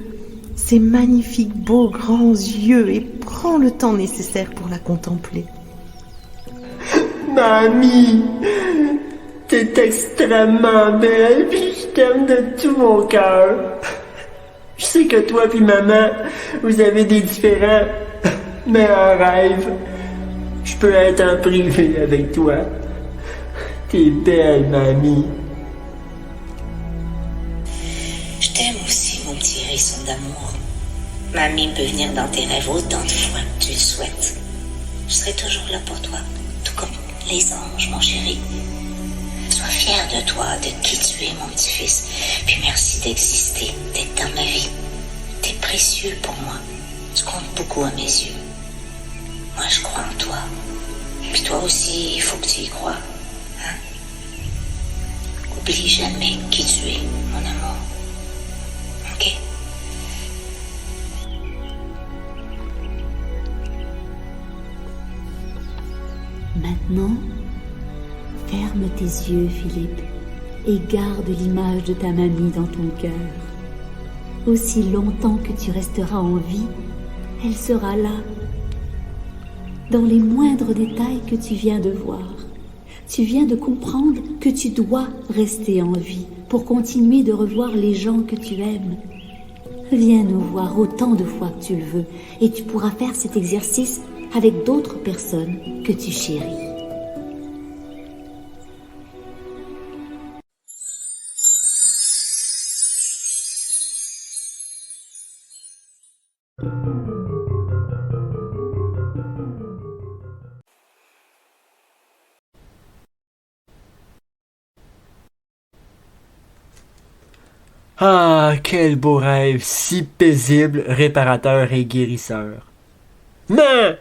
ses magnifiques beaux grands yeux et prends le temps nécessaire pour la contempler. Mamie, t'es extrêmement belle, puis je t'aime de tout mon cœur. Je sais que toi puis maman, vous avez des différends, mais en rêve, je peux être en privé avec toi. T'es belle, mamie. Je t'aime aussi, mon petit hérisson d'amour. Mamie peut venir dans tes rêves autant de fois que tu le souhaites. Je serai toujours là pour toi, tout comme les anges, mon chéri. Sois fier de toi, de qui tu es, mon petit-fils. Puis merci d'exister, d'être dans ma vie. T'es précieux pour moi. Tu comptes beaucoup à mes yeux. Moi, je crois en toi. Puis toi aussi, il faut que tu y crois. Hein? Oublie jamais qui tu es, mon amour. OK? Maintenant, ferme tes yeux, Philippe, et garde l'image de ta mamie dans ton cœur. Aussi longtemps que tu resteras en vie, elle sera là, dans les moindres détails que tu viens de voir. Tu viens de comprendre que tu dois rester en vie pour continuer de revoir les gens que tu aimes. Viens nous voir autant de fois que tu le veux, et tu pourras faire cet exercice avec d'autres personnes que tu chéris. Ah, quel beau rêve, si paisible, réparateur et guérisseur. Maman!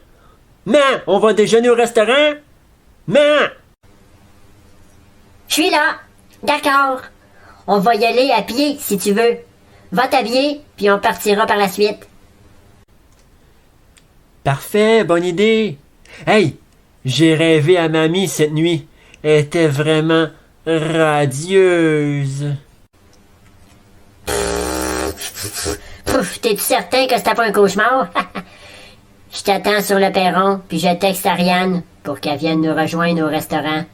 Maman, on va déjeuner au restaurant? Maman! Je suis là. D'accord. On va y aller à pied, si tu veux. Va t'habiller, puis on partira par la suite. Parfait, bonne idée. Hey, j'ai rêvé à mamie cette nuit. Elle était vraiment radieuse. Pouf, t'es-tu certain que c'était pas un cauchemar? Je t'attends sur le perron, puis je texte Ariane pour qu'elle vienne nous rejoindre au restaurant.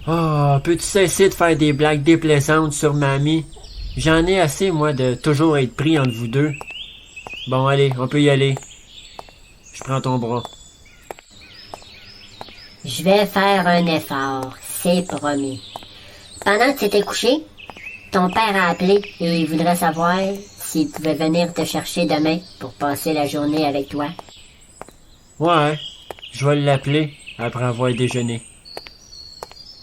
Oh, peux-tu cesser de faire des blagues déplaisantes sur mamie? J'en ai assez, moi, de toujours être pris entre vous deux. Bon, allez, on peut y aller. Je prends ton bras. Je vais faire un effort, c'est promis. Pendant que tu étais couché, ton père a appelé et il voudrait savoir s'il pouvait venir te chercher demain pour passer la journée avec toi. Ouais, je vais l'appeler après avoir déjeuné.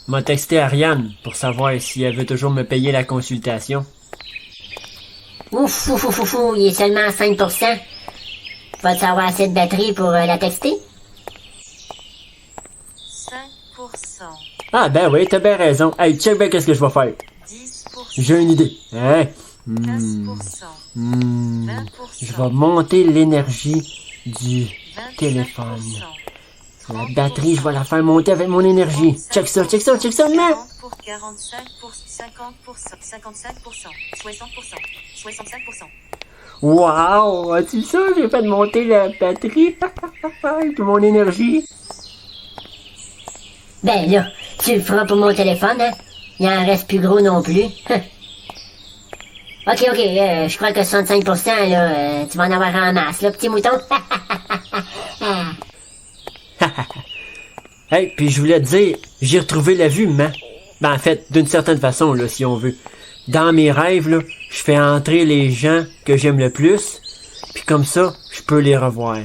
M'a texté Ariane pour savoir si elle veut toujours me payer la consultation. Ouf, il est seulement à 5%. Vas-tu avoir assez de batterie pour la texter? 5%. Ah ben oui, t'as bien raison. Hey, check bien qu'est-ce que je vais faire. 10%. J'ai une idée. Hein? 15%. 20%. Je vais monter l'énergie du téléphone. La batterie, je vais la faire monter avec mon énergie. Check ça, man! 40%, 45%, 55%, 60%, 65%. Wow! As-tu vu ça? J'ai fait monter la batterie de mon énergie. Ben là, tu le feras pour mon téléphone, hein? Il en reste plus gros non plus. Ok, je crois que 65%, là, tu vas en avoir en masse, là, petit mouton. Hey, puis je voulais te dire, j'ai retrouvé la vue, man. Ben, en fait, d'une certaine façon, là, si on veut. Dans mes rêves, là, je fais entrer les gens que j'aime le plus, puis comme ça, je peux les revoir.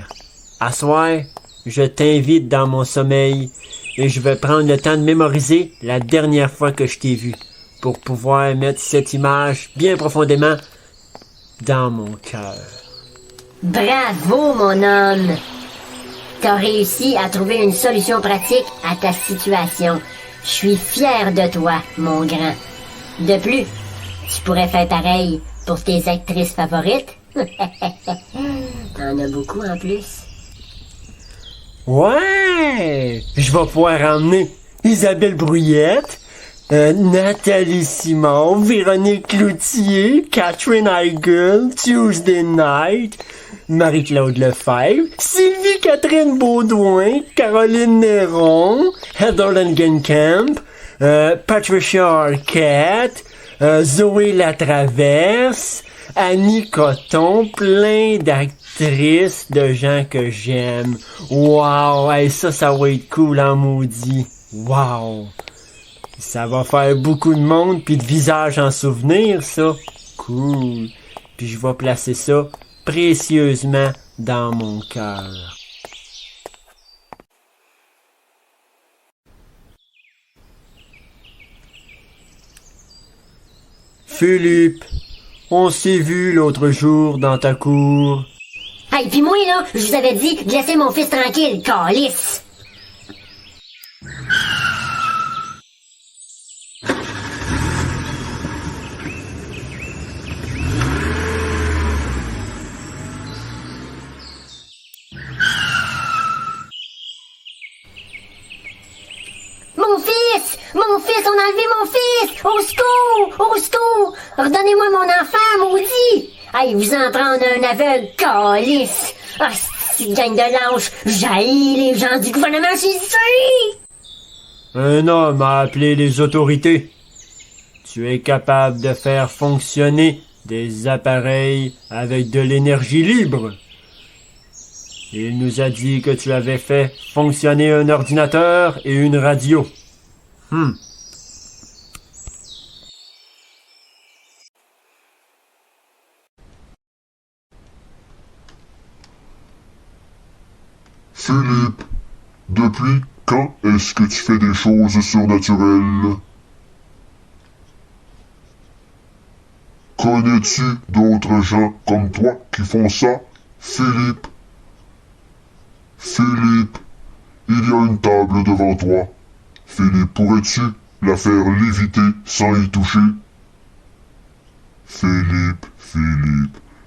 À soir, je t'invite dans mon sommeil, et je vais prendre le temps de mémoriser la dernière fois que je t'ai vu, pour pouvoir mettre cette image bien profondément dans mon cœur. Bravo, mon homme! T'as réussi à trouver une solution pratique à ta situation. Je suis fier de toi, mon grand. De plus, tu pourrais faire pareil pour tes actrices favorites. T'en as beaucoup en plus. Ouais! Je vais pouvoir emmener Isabelle Bruyette, Nathalie Simon, Véronique Cloutier, Catherine Heigl, Tuesday Night, Marie-Claude Lefebvre, Sylvie-Catherine Baudouin, Caroline Néron, Heather Langenkamp, Patricia Arquette, Zoé Latraverse, Annie Cotton, plein d'actrices, de gens que j'aime. Wow! Hey, ça va être cool en maudit. Wow! Ça va faire beaucoup de monde pis de visages en souvenir, ça. Cool. Puis je vais placer ça précieusement dans mon cœur. Philippe, on s'est vu l'autre jour dans ta cour. Hey, pis moi, là, je vous avais dit de laisser mon fils tranquille, calice! Mon fils, on a enlevé mon fils! Au secours! Au secours! Redonnez-moi mon enfant, maudit! Hey, vous en prendre un aveugle, calice! Ah, c'est gang de lâche! J'haïs les gens du gouvernement, je suis ici! Un homme a appelé les autorités. Tu es capable de faire fonctionner des appareils avec de l'énergie libre. Il nous a dit que tu avais fait fonctionner un ordinateur et une radio. Philippe, depuis quand est-ce que tu fais des choses surnaturelles? Connais-tu d'autres gens comme toi qui font ça, Philippe? Philippe, il y a une table devant toi. Philippe, pourrais-tu la faire léviter sans y toucher? Philippe,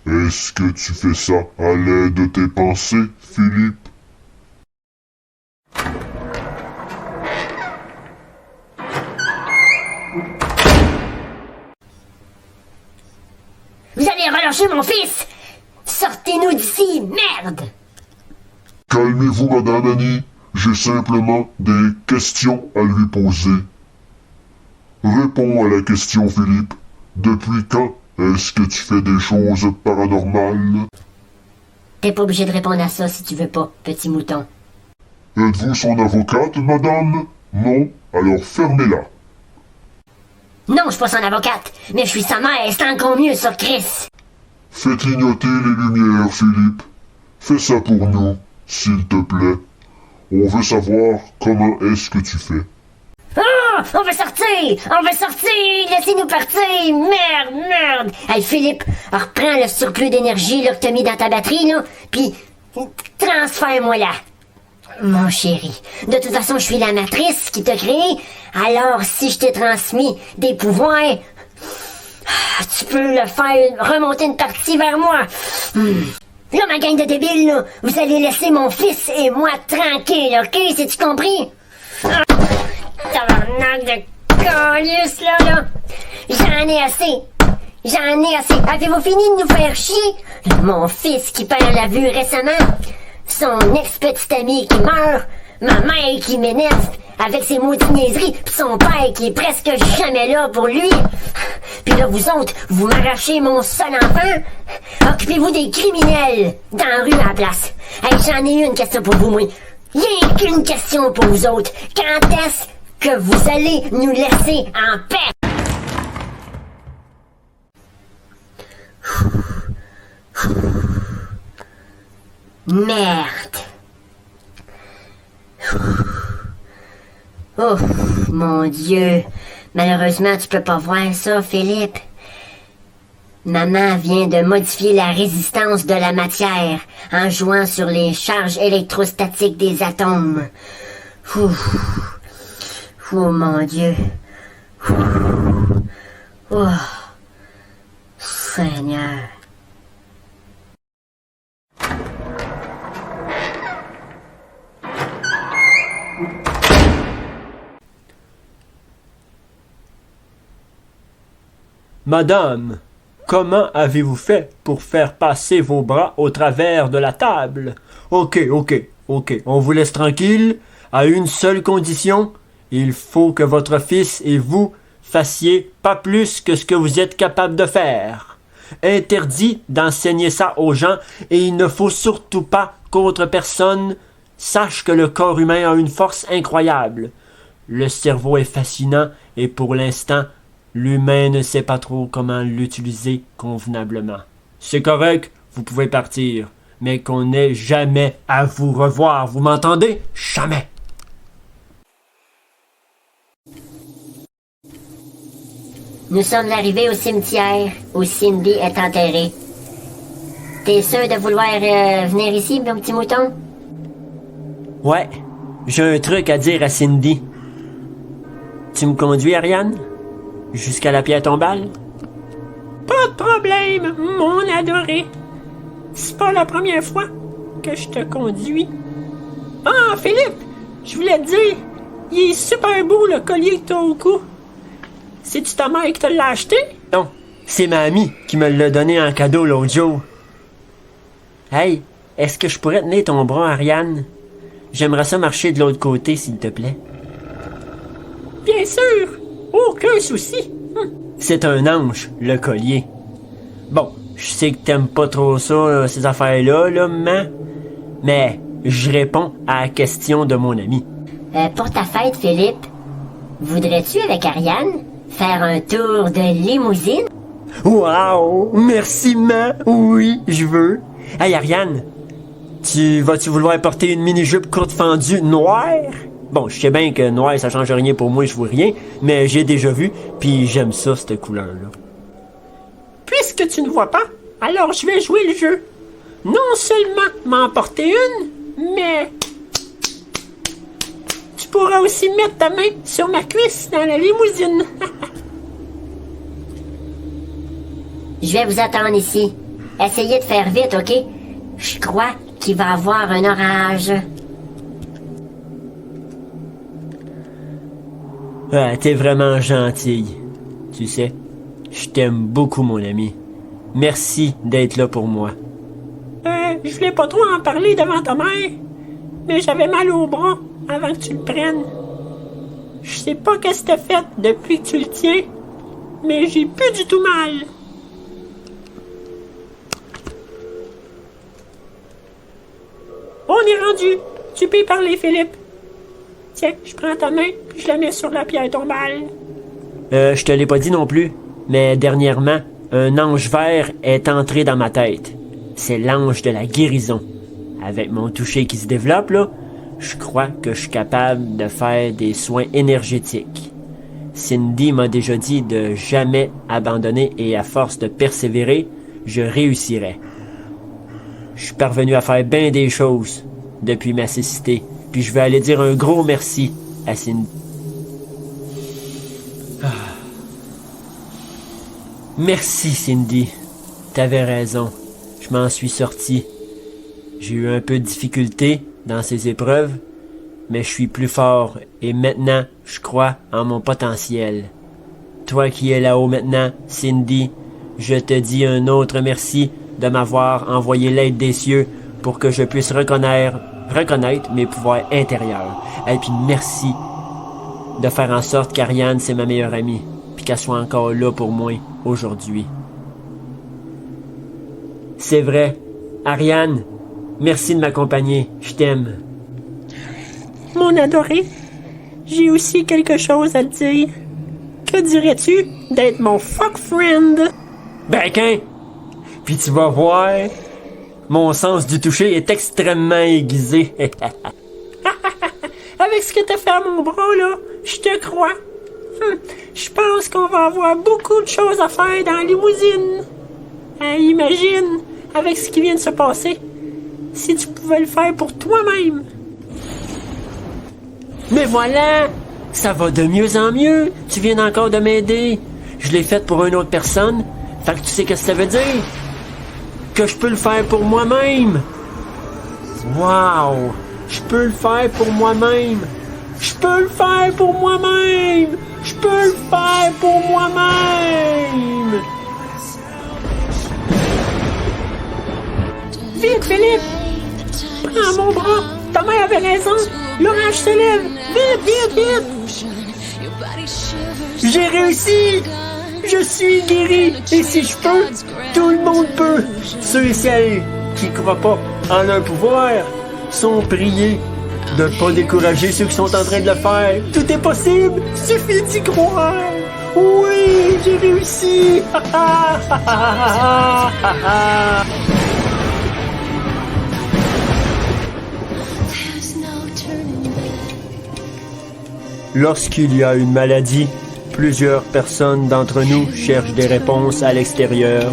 est-ce que tu fais ça à l'aide de tes pensées, Philippe? Vous allez relâcher mon fils! Sortez-nous d'ici, merde! Calmez-vous, Madame Annie. J'ai simplement des questions à lui poser. Réponds à la question, Philippe. Depuis quand est-ce que tu fais des choses paranormales? T'es pas obligé de répondre à ça si tu veux pas, petit mouton. Êtes-vous son avocate, madame? Non? Alors fermez-la. Non, je suis pas son avocate, mais je suis sa mère, c'est encore mieux, ça, Chris! Fais clignoter les lumières, Philippe. Fais ça pour nous, s'il te plaît. On veut savoir comment est-ce que tu fais. Oh! On veut sortir! On veut sortir! Laissez-nous partir! Merde! Hey, Philippe, reprends le surplus d'énergie là, que t'as mis dans ta batterie, là, pis transfère-moi là. Mon chéri, de toute façon, je suis la matrice qui t'a créé, alors si je t'ai transmis des pouvoirs, tu peux le faire remonter une partie vers moi. Là, ma gang de débiles, là, vous allez laisser mon fils et moi tranquilles, ok? C'est-tu compris? Tabarnak de calice, là! J'en ai assez! Avez-vous fini de nous faire chier? Mon fils qui perd la vue récemment, son ex-petite amie qui meurt, ma mère qui m'énerve avec ses maudites niaiseries, pis son père qui est presque jamais là pour lui. Puis là, vous autres, vous m'arrachez mon seul enfant. Occupez-vous des criminels dans la rue à la place. Hey, j'en ai une question pour vous, moi. Rien qu'une question pour vous autres. Quand est-ce que vous allez nous laisser en paix? Merde. Oh, mon Dieu. Malheureusement, tu peux pas voir ça, Philippe. Maman vient de modifier la résistance de la matière en jouant sur les charges électrostatiques des atomes. Ouf. Oh, mon Dieu. Oh, Seigneur. Madame, comment avez-vous fait pour faire passer vos bras au travers de la table? Ok, on vous laisse tranquille, à une seule condition, il faut que votre fils et vous fassiez pas plus que ce que vous êtes capable de faire. Interdit d'enseigner ça aux gens et il ne faut surtout pas qu'autre personne sache que le corps humain a une force incroyable. Le cerveau est fascinant et pour l'instant, l'humain ne sait pas trop comment l'utiliser convenablement. C'est correct, vous pouvez partir, mais qu'on n'ait jamais à vous revoir, vous m'entendez? Jamais! Nous sommes arrivés au cimetière où Cindy est enterrée. T'es sûr de vouloir venir ici, mon petit mouton? Ouais, j'ai un truc à dire à Cindy. Tu me conduis, Ariane? Jusqu'à la pierre tombale? Pas de problème, mon adoré. C'est pas la première fois que je te conduis. Ah, Philippe, je voulais te dire, il est super beau le collier que t'as au cou. C'est-tu ta mère qui te l'a acheté? Non, c'est ma amie qui me l'a donné en cadeau l'autre jour. Hey, est-ce que je pourrais tenir ton bras, Ariane? J'aimerais ça marcher de l'autre côté, s'il te plaît. Bien sûr, aucun souci. C'est un ange, le collier. Bon, je sais que t'aimes pas trop ça, ces affaires-là, là, maman. Mais je réponds à la question de mon ami. Pour ta fête, Philippe, voudrais-tu avec Ariane faire un tour de limousine? Wow! Merci, ma. Oui, je veux. Hey, Ariane, vas-tu vouloir porter une mini-jupe courte fendue noire? Bon, je sais bien que noir, ça change rien pour moi, je vois rien, mais j'ai déjà vu, puis j'aime ça, cette couleur-là. Puisque tu ne vois pas, alors je vais jouer le jeu. Non seulement m'en porter une, mais tu pourras aussi mettre ta main sur ma cuisse dans la limousine. Je vais vous attendre ici. Essayez de faire vite, OK? Je crois qu'il va y avoir un orage. Ah, t'es vraiment gentille. Tu sais, je t'aime beaucoup, mon ami. Merci d'être là pour moi. Je voulais pas trop en parler devant ta mère, mais j'avais mal au bras avant que tu le prennes. Je sais pas qu'est-ce que t'as fait depuis que tu le tiens, mais j'ai plus du tout mal. On est rendu. Tu peux y parler, Philippe. Tiens, je prends ta main puis je la mets sur la pierre tombale. Je te l'ai pas dit non plus, mais dernièrement, un ange vert est entré dans ma tête. C'est l'ange de la guérison. Avec mon toucher qui se développe, là, je crois que je suis capable de faire des soins énergétiques. Cindy m'a déjà dit de jamais abandonner et à force de persévérer, je réussirai. Je suis parvenu à faire bien des choses depuis ma cécité, puis je vais aller dire un gros merci à Cindy. Merci, Cindy. T'avais raison. Je m'en suis sorti. J'ai eu un peu de difficulté dans ces épreuves, mais je suis plus fort et maintenant, je crois en mon potentiel. Toi qui es là-haut maintenant, Cindy, je te dis un autre merci de m'avoir envoyé l'aide des cieux pour que je puisse reconnaître mes pouvoirs intérieurs. Et puis merci de faire en sorte qu'Ariane, c'est ma meilleure amie, puis qu'elle soit encore là pour moi aujourd'hui. C'est vrai. Ariane, merci de m'accompagner. Je t'aime. Mon adoré, j'ai aussi quelque chose à te dire. Que dirais-tu d'être mon fuck friend? Ben, qu'un! Puis tu vas voir, mon sens du toucher est extrêmement aiguisé. Avec ce que t'as fait à mon bras, là, je te crois. Je pense qu'on va avoir beaucoup de choses à faire dans la limousine. Imagine, avec ce qui vient de se passer, si tu pouvais le faire pour toi-même. Mais voilà, ça va de mieux en mieux. Tu viens encore de m'aider. Je l'ai fait pour une autre personne. Fait que tu sais qu'est-ce que ça veut dire? Que je peux le faire pour moi-même. Wow! Je peux le faire pour moi-même. Je peux le faire pour moi-même. Je peux le faire pour moi-même. mon bras. Ta mère avait raison. L'orage se lève. Vite, vite, vite. J'ai réussi. Je suis guéri. Et si je peux, tout le monde peut. Ceux et celles qui croient pas en leur pouvoir sont priés de ne pas décourager ceux qui sont en train de le faire. Tout est possible. Suffit d'y croire. Oui, j'ai réussi. Lorsqu'il y a une maladie, plusieurs personnes d'entre nous cherchent des réponses à l'extérieur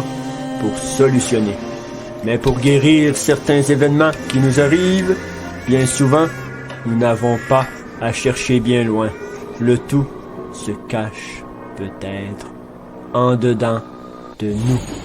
pour solutionner. Mais pour guérir certains événements qui nous arrivent, bien souvent, nous n'avons pas à chercher bien loin. Le tout se cache peut-être en dedans de nous.